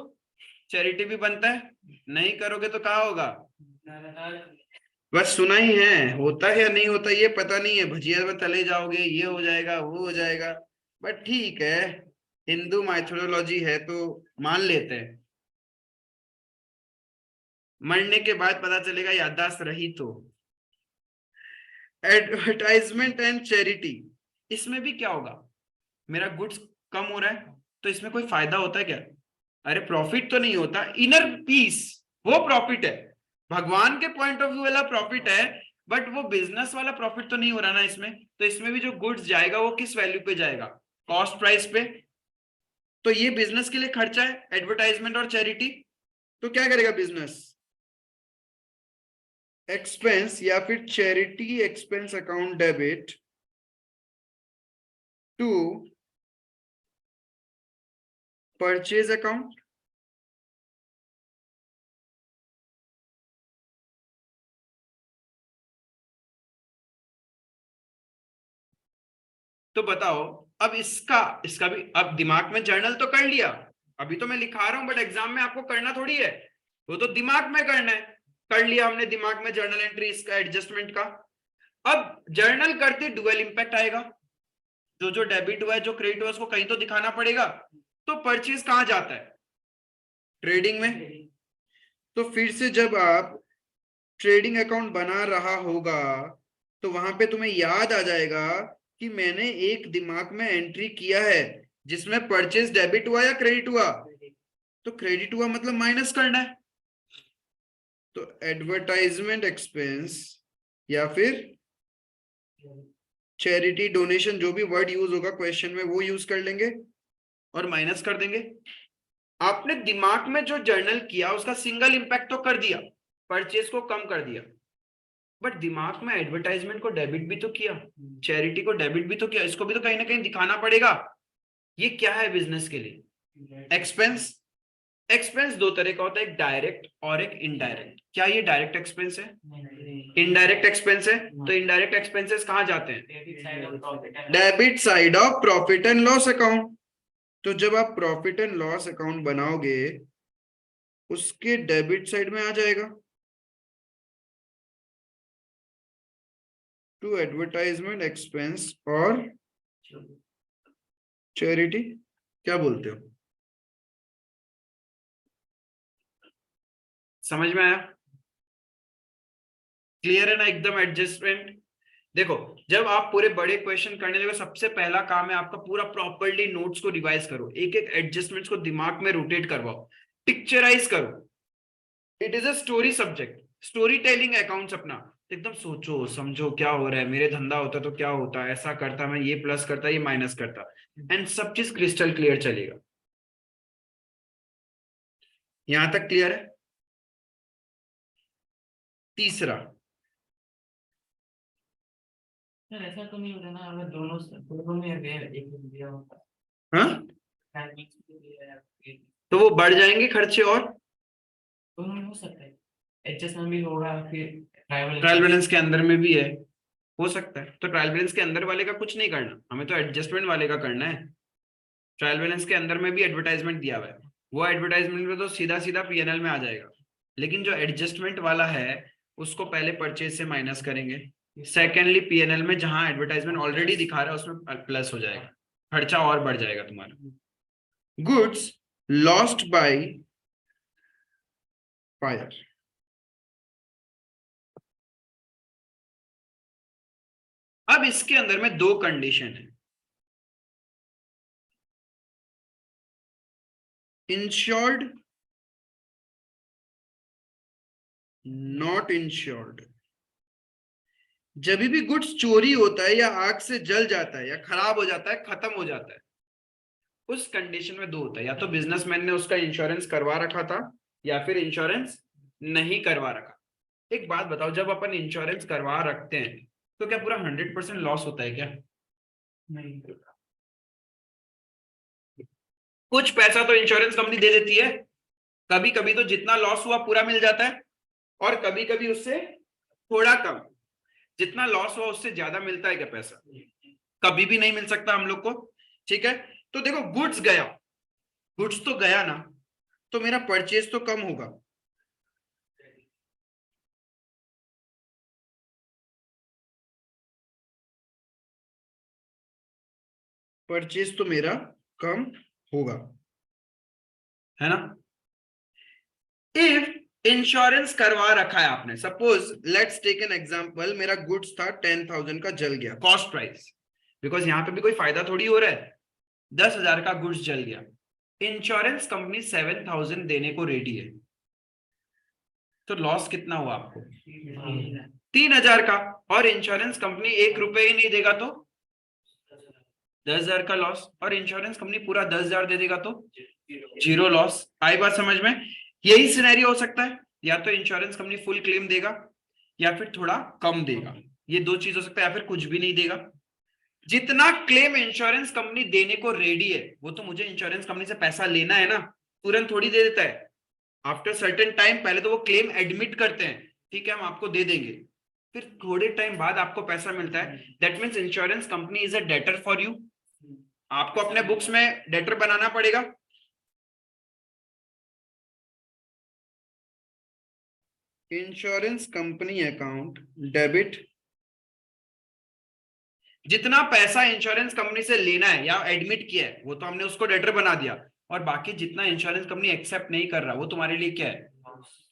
चैरिटी भी बनता है, नहीं करोगे तो क्या होगा? बस सुना ही है, होता है या नहीं होता ये पता नहीं है, भजिया में तले जाओगे, ये हो जाएगा वो हो जाएगा, बट ठीक है, हिंदू माइथोलॉजी है तो मान लेते हैं। मरने के बाद पता चलेगा याददाश्त रही तो। एडवर्टाइजमेंट एंड चैरिटी, इसमें भी क्या होगा? मेरा गुड्स कम हो रहा है तो इसमें कोई फायदा होता है क्या? अरे प्रॉफिट तो नहीं होता, इनर पीस वो प्रॉफिट है, भगवान के पॉइंट ऑफ व्यू वाला प्रॉफिट है, बट वो बिजनेस वाला प्रॉफिट तो नहीं हो रहा ना इसमें। तो इसमें भी जो गुड्स जाएगा वो किस वैल्यू पे जाएगा? कॉस्ट प्राइस पे। तो ये बिजनेस के लिए खर्चा है, एडवर्टाइजमेंट और चैरिटी। तो क्या करेगा बिजनेस? एक्सपेंस या फिर charity expense account debit to purchase account. तो बताओ, अब इसका इसका भी अब दिमाग में जर्नल तो कर लिया, अभी तो मैं लिखा रहा हूं बट एग्जाम में आपको करना थोड़ी है, वो तो दिमाग में करना है। कर लिया हमने दिमाग में जर्नल एंट्री इसका एडजस्टमेंट का। अब जर्नल करते डुअल इंपैक्ट आएगा, जो जो डेबिट हुआ है जो क्रेडिट हुआ है उसको कहीं तो दिखाना पड़ेगा। तो परचेज कहां जाता है? ट्रेडिंग में। तो फिर से जब आप ट्रेडिंग अकाउंट बना रहा होगा तो वहां पे तुम्हें याद आ जाएगा कि मैंने एक दिमाग में एंट्री किया है जिसमें परचेज डेबिट हुआ या क्रेडिट हुआ। तो क्रेडिट हुआ मतलब माइनस करना है। तो एडवर्टाइजमेंट एक्सपेंस या फिर चैरिटी डोनेशन, जो भी वर्ड यूज होगा क्वेश्चन में वो यूज कर लेंगे और माइनस कर देंगे। आपने दिमाग में जो जर्नल किया उसका सिंगल इंपैक्ट तो कर दिया, परचेज को कम कर दिया, बट दिमाग में एडवर्टाइजमेंट को डेबिट भी तो किया, चैरिटी को डेबिट भी तो किया, इसको भी तो कहीं ना कहीं दिखाना पड़ेगा। ये क्या है बिजनेस के लिए? एक्सपेंस। एक्सपेंस दो तरह का होता है, एक डायरेक्ट और एक इनडायरेक्ट। क्या ये डायरेक्ट एक्सपेंस है? इनडायरेक्ट एक्सपेंस है। तो इनडायरेक्ट एक्सपेंसेस कहां जाते हैं? Debit side of profit and loss account. तो जब आप प्रॉफिट एंड लॉस अकाउंट बनाओगे उसके डेबिट साइड में आ जाएगा टू एडवर्टाइजमेंट एक्सपेंस और चैरिटी। क्या बोलते हो? समझ में आया? क्लियर है ना एकदम एडजस्टमेंट? देखो, जब आप पूरे बड़े क्वेश्चन करने लगो सबसे पहला काम है आपका पूरा प्रॉपर्ली नोट्स को रिवाइज करो, एक एक एडजस्टमेंट्स को दिमाग में रोटेट करवाओ, पिक्चराइज करो। It is a story subject, story telling accounts अपना एकदम सोचो समझो क्या हो रहा है, मेरे धंधा होता तो क्या होता, ऐसा करता मैं, ये प्लस करता ये माइनस करता, एंड सब चीज क्रिस्टल क्लियर चलेगा। यहां तक क्लियर है? तीसरा, सर ऐसा तो नहीं होता ना, अगर दोनों में अगर एक दिया होता हाँ टाइमिंग्स भी दिया है, तो वो बढ़ जाएंगे खर्चे और दोनों में हो सकता है, एडजस्टमेंट भी होगा, फिर ट्रायल बैलेंस के अंदर में भी है, हो सकता है। तो ट्रायल बैलेंस के अंदर वाले का कुछ नहीं करना, हमें तो एडजस्टमेंट वाले का करना है। ट्रायल बैलेंस के अंदर में भी एडवर्टाइजमेंट दिया हुआ है, वो एडवर्टाइजमेंट में तो सीधा सीधा पीएनएल में आ जाएगा, लेकिन जो एडजस्टमेंट वाला है उसको पहले परचेज से माइनस करेंगे, सेकेंडली पीएनएल में जहां एडवर्टाइजमेंट ऑलरेडी दिखा रहा है उसमें प्लस हो जाएगा, खर्चा और बढ़ जाएगा तुम्हारा। Goods lost by fire. अब इसके अंदर में दो कंडीशन है, इंश्योर्ड, नॉट इंश्योर्ड। जब भी गुड्स चोरी होता है या आग से जल जाता है या खराब हो जाता है, खत्म हो जाता है, उस कंडीशन में दो होता है, या तो बिजनेसमैन ने उसका इंश्योरेंस करवा रखा था या फिर इंश्योरेंस नहीं करवा रखा। एक बात बताओ, जब अपन इंश्योरेंस करवा रखते हैं तो क्या पूरा 100% लॉस होता है क्या? नहीं, कुछ पैसा तो इंश्योरेंस कंपनी दे देती है, कभी कभी तो जितना लॉस हुआ पूरा मिल जाता है, और कभी कभी उससे थोड़ा कम। जितना लॉस हुआ उससे ज्यादा मिलता है क्या पैसा? कभी भी नहीं मिल सकता हम लोग को। ठीक है, तो देखो गुड्स गया, गुड्स तो गया ना, तो मेरा परचेज तो कम होगा। परचेज तो मेरा कम होगा, है ना? इफ इंश्योरेंस करवा रखा है आपने, suppose let's take an example, मेरा गुड्स था 10,000 का, जल गया कॉस्ट प्राइस, बिकॉज यहां पे भी कोई फायदा थोड़ी हो रहा है, 10,000 का गुड्स जल गया, इंश्योरेंस कंपनी 7,000 देने को रेडी है, तो लॉस कितना हुआ आपको? 3,000 का। और इंश्योरेंस कंपनी 1 रुपए ही नहीं देगा तो 10,000 का लॉस, और इंश्योरेंस कंपनी पूरा 10,000 दे देगा तो जीरो लॉस। आई बात समझ में? यही सिनेरियो हो सकता है, या तो इंश्योरेंस कंपनी फुल क्लेम देगा या फिर थोड़ा कम देगा, ये दो चीज हो सकता है, या फिर कुछ भी नहीं देगा। जितना क्लेम इंश्योरेंस कंपनी देने को रेडी है, वो तो मुझे इंश्योरेंस कंपनी से पैसा लेना है ना, तुरंत थोड़ी दे देता है। आफ्टर सर्टेन टाइम पहले तो वो क्लेम एडमिट करते हैं, ठीक है हम आपको दे देंगे, फिर थोड़े टाइम बाद आपको पैसा मिलता है। That means insurance company is a debtor for you. आपको अपने बुक्स में डेटर बनाना पड़ेगा। इंश्योरेंस कंपनी अकाउंट डेबिट, जितना पैसा इंश्योरेंस कंपनी से लेना है या एडमिट किया है वो तो हमने उसको डेटर बना दिया, और बाकी जितना इंश्योरेंस कंपनी एक्सेप्ट नहीं कर रहा वो तुम्हारे लिए क्या है?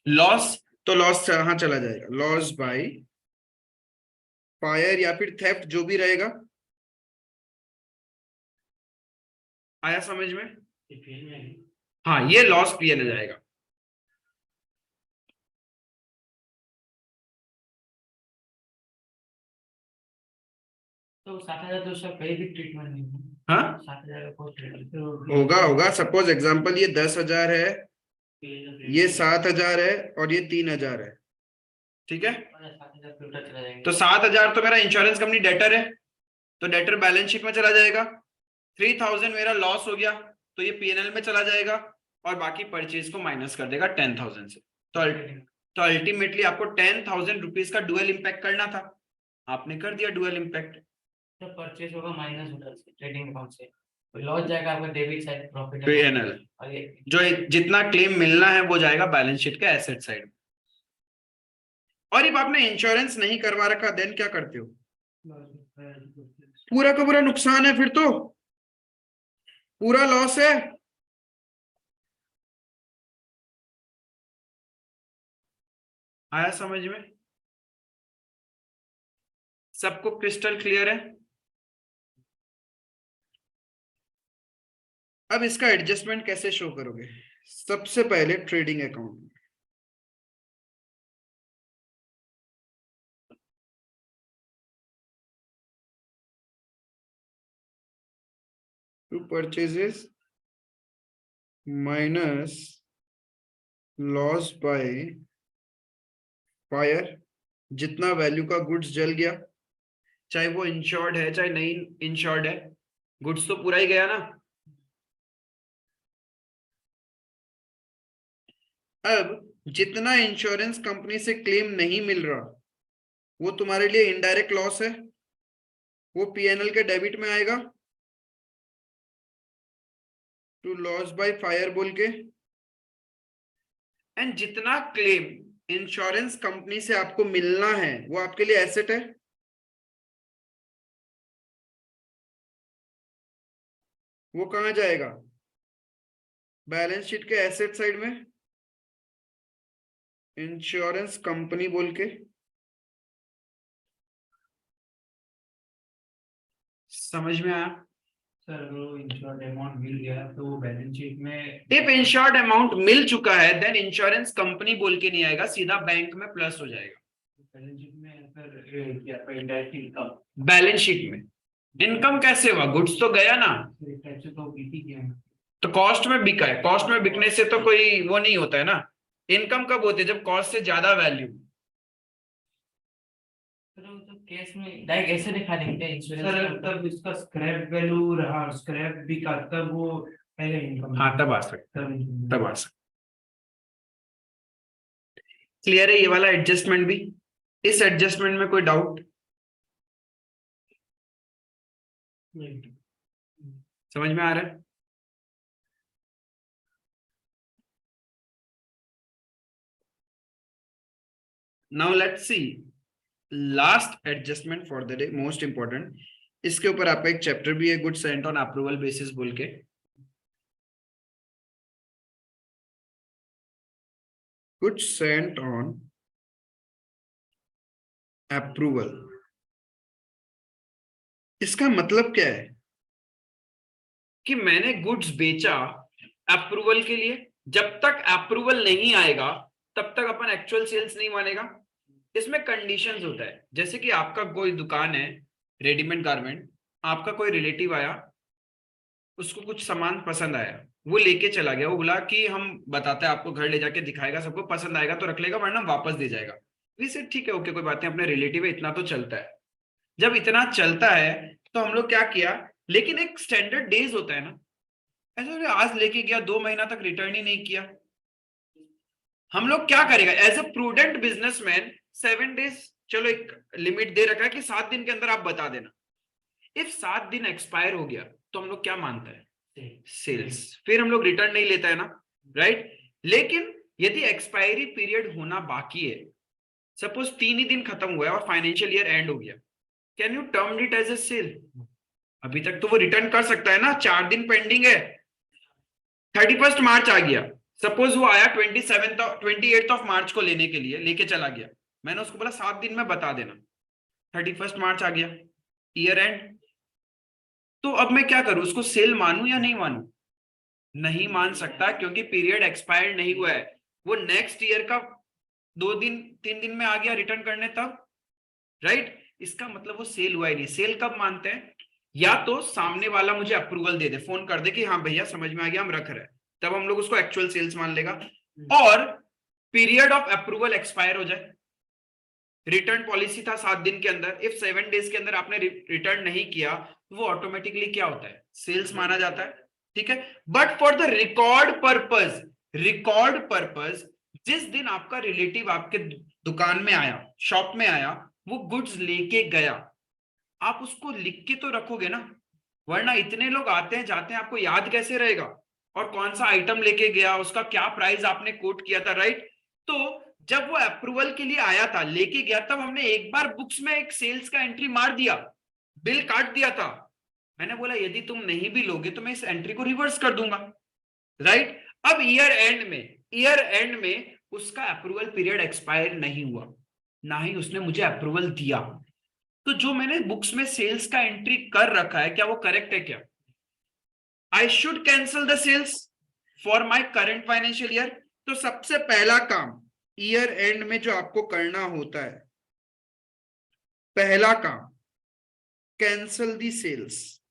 लॉस। तो लॉस कहाँ चला जाएगा? लॉस बाय फायर या फिर थेफ्ट, जो भी रहेगा। आया समझ में? हाँ, ये लॉस पीएल जाएगा। तो 7,000 तो उसका कहीं भी ट्रीटमेंट नहीं है। हाँ 7,000 का कोई ट्रीटमेंट होगा होगा, सपोज एग्जांपल ये 10,000 है, ये 7,000 है, और ये 3,000 है, ठीक है? 7,000 फिल्टर चला जाएगा। तो 7,000 तो मेरा इंश्योरेंस कंपनी डेटर है, तो डेटर बैलेंस शीट में चला जाएगा। 3,000 मेरा लॉस हो गया, तो ये पीएनएल में चला जाएगा, और बाकी परचेज को माइनस कर देगा 10,000 से। तो अल्टीमेटली आपको 10,000 रुपीज का डुअल इम्पैक्ट करना था, आपने कर दिया डुअल इम्पैक्ट। तो परचेज होगा माइनस होगा ट्रेडिंग अकाउंट से, लॉस जाएगा आपका डेबिट साइड, प्रॉफिट पीएनएल, और ये जो जितना क्लेम मिलना है वो जाएगा बैलेंस शीट के एसेट साइड। और जब आपने इंश्योरेंस नहीं करवा रखा, देन क्या करते हो? पूरा का पूरा नुकसान है, फिर तो पूरा लॉस है। आया समझ में? सबको क्रिस्टल क्लियर है? अब इसका एडजस्टमेंट कैसे शो करोगे? सबसे पहले trading account, to purchases minus loss by fire, जितना वैल्यू का गुड्स जल गया, चाहे वो इंश्योर्ड है चाहे नहीं इंश्योर्ड है, गुड्स तो पूरा ही गया ना। अब जितना इंश्योरेंस कंपनी से क्लेम नहीं मिल रहा, वो तुम्हारे लिए इनडायरेक्ट लॉस है, वो पीएनएल के डेबिट में आएगा, टू लॉस बाय फायर बोल के। एंड जितना क्लेम इंश्योरेंस कंपनी से आपको मिलना है वो आपके लिए एसेट है, वो कहां जाएगा? बैलेंस शीट के एसेट साइड में, इंश्योरेंस कंपनी बोल के। समझ में आया? सर अगर वो इंश्योर्ड अमाउंट मिल गया तो बैलेंस शीट में इफ इंश्योर्ड अमाउंट मिल चुका है देन इंश्योरेंस कंपनी बोल के नहीं आएगा, सीधा बैंक में प्लस हो जाएगा बैलेंस शीट में सर क्या इनडायरेक्ट इनकम बैलेंस शीट में। इनकम कैसे हुआ? गुड्स तो गया ना, एक टाइप से तो बीती गया तो कॉस्ट में बिका है। कॉस्ट में बिकने से तो कोई वो नहीं होता है ना। इनकम कब होती है? जब कॉस्ट से ज्यादा वैल्यू। तो केस में डायरेक्ट ऐसे दिखा देंगे इंश्योरेंस सर तब इसका स्क्रैप वैल्यू रहा, स्क्रैप बिका, तब वो पहले इनकम। हाँ तब आ सकता, तब तब आ सकता। क्लियर है ये वाला एडजस्टमेंट भी? इस एडजस्टमेंट में कोई डाउट? समझ में आ रहा है? Now let's see last adjustment for the day, most important. इसके ऊपर आपका एक चैप्टर भी है, good Saint on approval basis बोल के। गुड सेंट ऑन अप्रूवल, इसका मतलब क्या है कि मैंने गुड्स बेचा अप्रूवल के लिए, जब तक अप्रूवल नहीं आएगा तब तक अपन एक्चुअल सेल्स नहीं मानेगा। इसमें कंडीशंस होता है, जैसे कि आपका कोई दुकान है रेडीमेड गारमेंट, आपका कोई रिलेटिव आया, उसको कुछ सामान पसंद आया, वो लेके चला गया, वो बोला कि हम बताते हैं आपको, घर ले जाके दिखाएगा, सबको पसंद आएगा तो रख लेगा वरना वापस दे जाएगा। वैसे ठीक है, ओके, कोई बात नहीं, अपने रिलेटिव है, इतना तो चलता है। जब इतना चलता है तो हम लोग क्या किया, लेकिन एक स्टैंडर्ड डेज होता है ना, ऐसा आज लेके गया 2 महीना तक रिटर्न ही नहीं किया, हम लोग क्या करेगा as a prudent businessman? 7 days, चलो एक लिमिट दे रखा है कि 7 दिन के अंदर आप बता देना। इफ 7 दिन एक्सपायर हो गया तो हम लोग क्या मानता है? सेल्स। फिर हम लोग रिटर्न नहीं लेता है ना, राइट? लेकिन यदि एक्सपायरी पीरियड होना बाकी है, सपोज 3 ही दिन खत्म हुआ है और फाइनेंशियल ईयर एंड हो गया, can you term it as a sale? अभी तक तो वो रिटर्न कर सकता है ना, 4 दिन पेंडिंग है। 31 मार्च आ गया, सपोज वो आया 28 ऑफ मार्च को लेने के लिए, लेके चला गया, मैंने उसको बोला 7 दिन में बता देना, 31 मार्च आ गया, ईयर एंड, तो अब मैं क्या करूं, उसको सेल मानूं या नहीं मानूं? नहीं मान सकता, क्योंकि पीरियड एक्सपायर्ड नहीं हुआ है, वो नेक्स्ट ईयर का 2 दिन 3 दिन में आ गया रिटर्न करने तब, राइट? इसका मतलब वो सेल हुआ ही नहीं। सेल कब मानते हैं? या तो सामने वाला मुझे अप्रूवल दे दे, फोन कर दे कि हाँ भैया समझ में आ गया, हम रख रहे हैं, तब हम लोग उसको एक्चुअल सेल्स मान लेगा। और पीरियड ऑफ अप्रूवल एक्सपायर हो जाए, रिटर्न पॉलिसी था 7 दिन के अंदर, इफ 7 डेज के अंदर आपने रिटर्न नहीं किया तो वो ऑटोमेटिकली क्या होता है? सेल्स माना जाता है, ठीक है? But for the record purpose, जिस दिन आपका रिलेटिव आपके दुकान में आया, शॉप में आया, वो गुड्स लेके गया, आप उसको लिख के तो रखोगे ना, वरना इतने लोग आते हैं जाते हैं, आपको याद कैसे रहेगा? और कौन सा आइटम लेके गया, उसका क्या प्राइस आपने कोट किया था, राइट? तो जब वो अप्रूवल के लिए आया था, लेके गया, तब हमने एक बार बुक्स में एक सेल्स का एंट्री मार दिया, बिल काट दिया था, मैंने बोला यदि तुम नहीं भी लोगे तो मैं इस एंट्री को रिवर्स कर दूंगा, राइट? अब ईयर एंड में उसका अप्रूवल पीरियड एक्सपायर नहीं हुआ, ना ही उसने मुझे अप्रूवल दिया, तो जो मैंने बुक्स में सेल्स का एंट्री कर रखा है, क्या वो करेक्ट है? क्या I should cancel the sales for my current financial year? तो सबसे पहला काम ईयर एंड में जो आपको करना होता है, पहला काम, कैंसल दी सेल्स।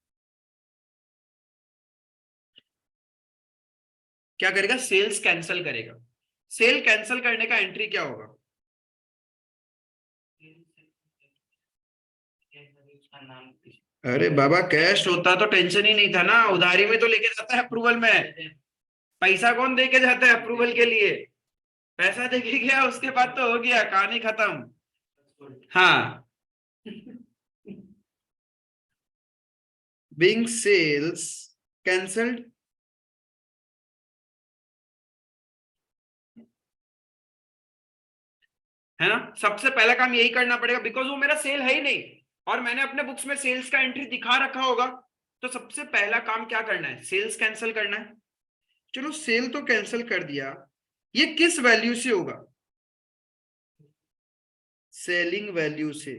क्या करेगा? सेल्स कैंसल करेगा। सेल कैंसल करने का एंट्री क्या होगा? अरे बाबा कैश होता तो टेंशन ही नहीं था ना, उधारी में तो लेके जाता है अप्रूवल में, पैसा कौन दे के जाता है अप्रूवल के लिए? पैसा दे के गया, उसके बाद तो हो गया, कहानी खत्म। हाँ, बीइंग सेल्स कैंसल्ड, है ना? सबसे पहला काम यही करना पड़ेगा, बिकॉज वो मेरा सेल है ही नहीं और मैंने अपने बुक्स में सेल्स का एंट्री दिखा रखा होगा, तो सबसे पहला काम क्या करना है? सेल्स कैंसिल करना है। चलो सेल तो कैंसिल कर दिया, ये किस वैल्यू से होगा? सेलिंग वैल्यू से,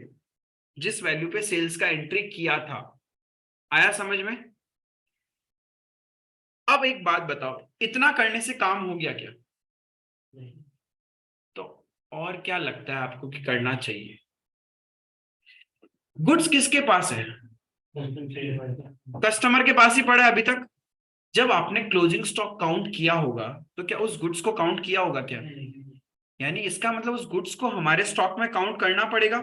जिस वैल्यू पे सेल्स का एंट्री किया था, आया समझ में? अब एक बात बताओ, इतना करने से काम हो गया क्या? तो और क्या लगता है आपको कि करना चाहिए? गुड्स किसके पास है? कस्टमर के पास ही पड़ा है अभी तक। जब आपने क्लोजिंग स्टॉक काउंट किया होगा तो क्या उस गुड्स को काउंट किया होगा क्या? यानी इसका मतलब उस गुड्स को हमारे स्टॉक में काउंट करना पड़ेगा।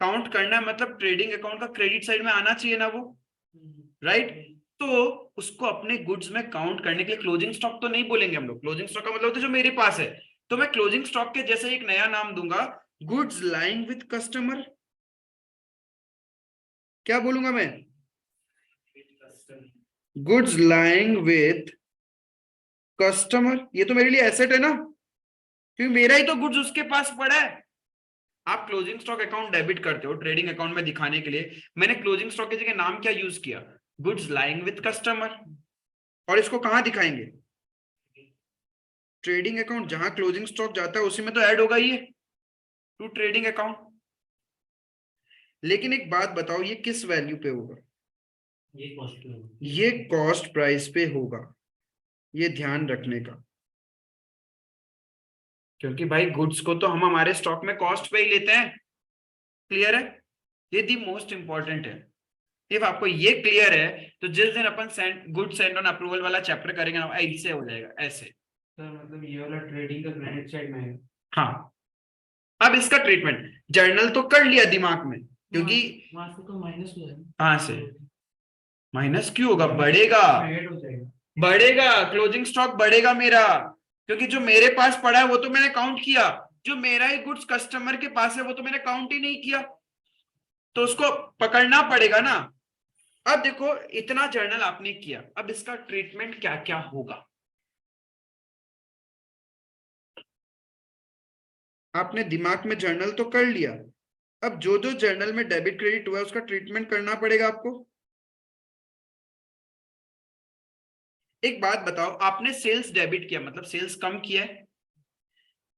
काउंट करना मतलब ट्रेडिंग अकाउंट का क्रेडिट साइड में आना चाहिए ना वो, राइट? तो उसको अपने गुड्स में काउंट करने के लिए क्लोजिंग स्टॉक तो नहीं बोलेंगे हम लोग। क्लोजिंग स्टॉक का मतलब होता है जो मेरे पास है। तो मैं क्लोजिंग स्टॉक के जैसे एक नया नाम दूंगा, गुड्स लाइंग विद कस्टमर। क्या बोलूंगा मैं? Goods lying with customer. ये तो मेरे लिए एसेट है ना, क्योंकि मेरा ही तो गुड्स उसके पास पड़ा है। आप क्लोजिंग स्टॉक अकाउंट डेबिट करते हो ट्रेडिंग अकाउंट में दिखाने के लिए, मैंने क्लोजिंग स्टॉक की जगह नाम क्या यूज किया? Goods lying with customer. और इसको कहां दिखाएंगे? Trading account. जहां क्लोजिंग स्टॉक जाता है उसी में तो ऐड होगा ये टू ट्रेडिंग अकाउंट। लेकिन एक बात बताओ, ये किस वैल्यू पे होगा? ये कॉस्ट प्राइस पे होगा। ये ध्यान रखने का, क्योंकि भाई गुड्स को तो हम हमारे स्टॉक में कॉस्ट पे ही लेते हैं। क्लियर है? ये दी मोस्ट इंपॉर्टेंट है। इफ आपको ये क्लियर है तो जिस दिन अपन गुड सेंड ऑन अप्रूवल वाला चैप्टर करेंगे ना, ऐसे हो जाएगा ऐसे। सर मतलब ये वाला ट्रेडिंग का क्रेडिट साइड में है। हाँ, अब इसका ट्रीटमेंट जर्नल तो कर लिया दिमाग में, क्योंकि वहां से तो माइनस हो जाएगा। कहां से माइनस? क्यों होगा? बढ़ेगा, ऐड हो जाएगा। बढ़ेगा। क्लोजिंग स्टॉक बढ़ेगा मेरा, क्योंकि जो मेरे पास पड़ा है वो तो मैंने काउंट किया। जो मेरा ही गुड्स कस्टमर के पास है वो तो मैंने काउंट ही नहीं किया, तो उसको पकड़ना पड़ेगा ना। अब देखो, इतना जर्नल आपने किया, अब इसका ट्रीटमेंट क्या क्या होगा? आपने दिमाग में जर्नल तो कर लिया, अब जो जो जर्नल में डेबिट क्रेडिट हुआ है उसका ट्रीटमेंट करना पड़ेगा आपको। एक बात बताओ, आपने सेल्स डेबिट किया मतलब सेल्स कम किया है,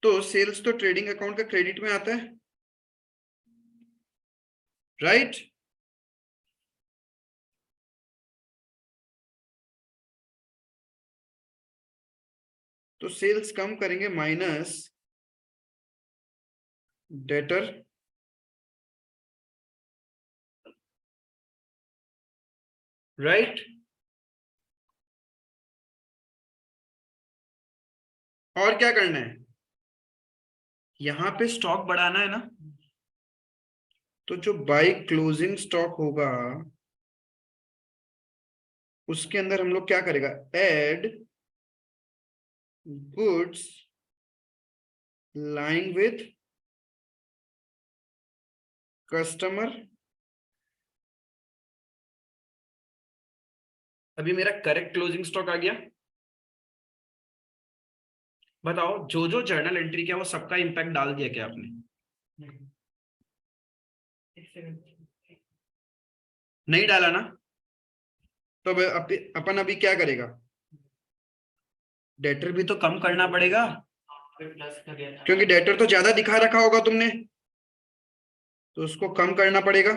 तो सेल्स तो ट्रेडिंग अकाउंट का क्रेडिट में आता है, राइट? तो सेल्स कम करेंगे माइनस डेटर, राइट? और क्या करना है? यहां पे स्टॉक बढ़ाना है ना, तो जो बाई क्लोजिंग स्टॉक होगा उसके अंदर हम लोग क्या करेगा? Add goods lying with customer. अभी मेरा करेक्ट क्लोजिंग स्टॉक आ गया। बताओ, जो जो जर्नल एंट्री किया वो सबका इंपैक्ट डाल दिया क्या आपने? नहीं डाला ना? तो अब अपन अभी क्या करेगा? डेटर भी तो कम करना पड़ेगा, प्लस का गया था। क्योंकि डेटर तो ज्यादा दिखा रखा होगा तुमने, तो उसको कम करना पड़ेगा।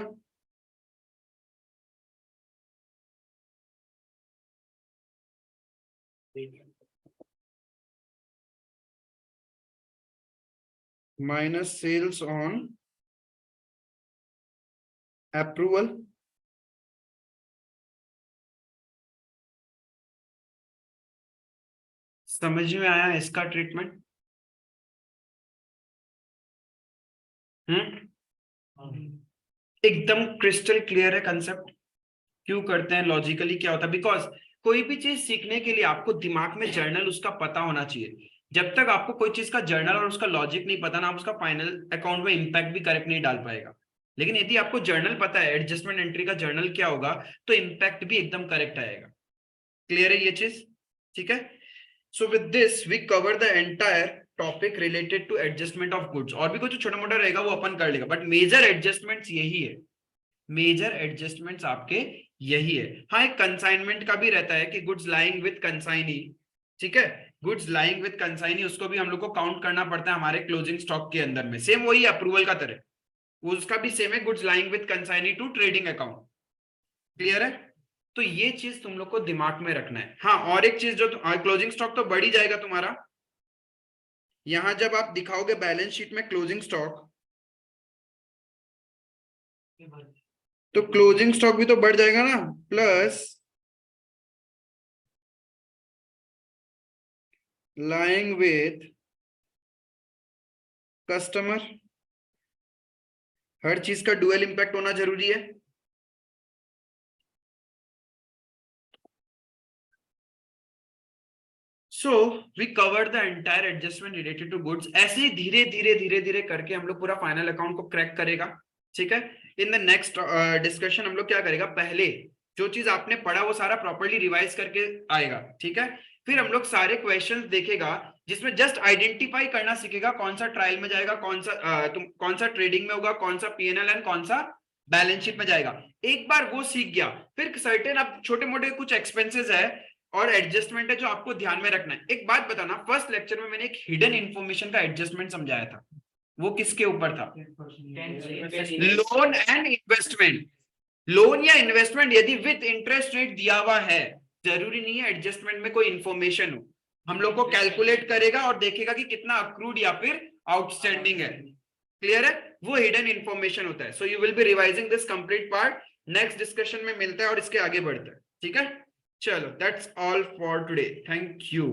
Minus sales on approval. समझ में आया इसका ट्रीटमेंट? एकदम क्रिस्टल क्लियर है कंसेप्ट। क्यों करते हैं, लॉजिकली क्या होता है? बिकॉज कोई भी चीज सीखने के लिए आपको दिमाग में जर्नल उसका पता होना चाहिए। जब तक आपको कोई चीज का जर्नल और उसका लॉजिक नहीं पता ना, आप उसका फाइनल अकाउंट में इंपैक्ट भी करेक्ट नहीं डाल पाएगा। लेकिन यदि आपको जर्नल पता है, एडजस्टमेंट एंट्री का जर्नल क्या होगा, तो इंपैक्ट भी एकदम करेक्ट आएगा। क्लियर है ये चीज? ठीक है। So with this we cover the entire topic related to adjustment of goods. और भी कुछ छोटा मोटा रहेगा वो अपन कर लेगा, बट मेजर एडजस्टमेंट्स यही है। मेजर एडजस्टमेंट्स आपके यही है। हाँ, एक कंसाइनमेंट का भी रहता है कि गुड्स लाइंग विद कंसाइनी। ठीक है, गुड्स लाइंग विद कंसाइनी उसको भी हम लोग को काउंट करना पड़ता है हमारे क्लोजिंग स्टॉक के अंदर में। सेम वही अप्रूवल का तरह, उसका भी सेम है, goods lying with consignee to trading account. Clear है? तो ये चीज तुम लोग को दिमाग में रखना है। हाँ, और एक चीज जो क्लोजिंग स्टॉक तो बढ़ ही जाएगा तुम्हारा। यहां जब आप दिखाओगे बैलेंस शीट में क्लोजिंग स्टॉक, तो क्लोजिंग स्टॉक भी तो बढ़ जाएगा ना, प्लस लाइंग विथ कस्टमर, हर चीज का डुअल इंपैक्ट होना जरूरी है। So we cover the entire adjustment related to goods. ऐसे ही धीरे धीरे धीरे धीरे करके हम लोग पूरा फाइनल अकाउंट को क्रैक करेगा, ठीक है। इन द नेक्स्ट डिस्कशन हम लोग क्या करेगा, पहले जो चीज आपने पढ़ा वो सारा प्रॉपर्ली रिवाइज करके आएगा, ठीक है। फिर हम लोग सारे क्वेश्चंस देखेगा जिसमें जस्ट आइडेंटिफाई करना सीखेगा कौन सा ट्रायल में जाएगा, कौन सा ट्रेडिंग में होगा, कौन सा पीएनएल एंड कौन सा बैलेंस शीट में जाएगा। एक बार वो सीख गया, फिर सर्टेन अब छोटे मोटे कुछ एक्सपेंसेस है और एडजस्टमेंट है जो आपको ध्यान में रखना है। एक बात बताना, फर्स्ट लेक्चर में मैंने एक हिडन इंफॉर्मेशन का एडजस्टमेंट समझाया था, वो किसके ऊपर था? Loan and investment. लोन या इन्वेस्टमेंट यदि विद इंटरेस्ट रेट दिया हुआ है, जरूरी नहीं है एडजस्टमेंट में कोई इंफॉर्मेशन हो, हम लोग को कैलकुलेट करेगा और देखेगा कि कितना अक्रूड या फिर आउटस्टैंडिंग है। क्लियर है? वो हिडन इंफॉर्मेशन होता है। So you will be revising this complete part, next discussion में मिलता है और इसके आगे बढ़ता है, ठीक है। चलो, that's all for today, thank you.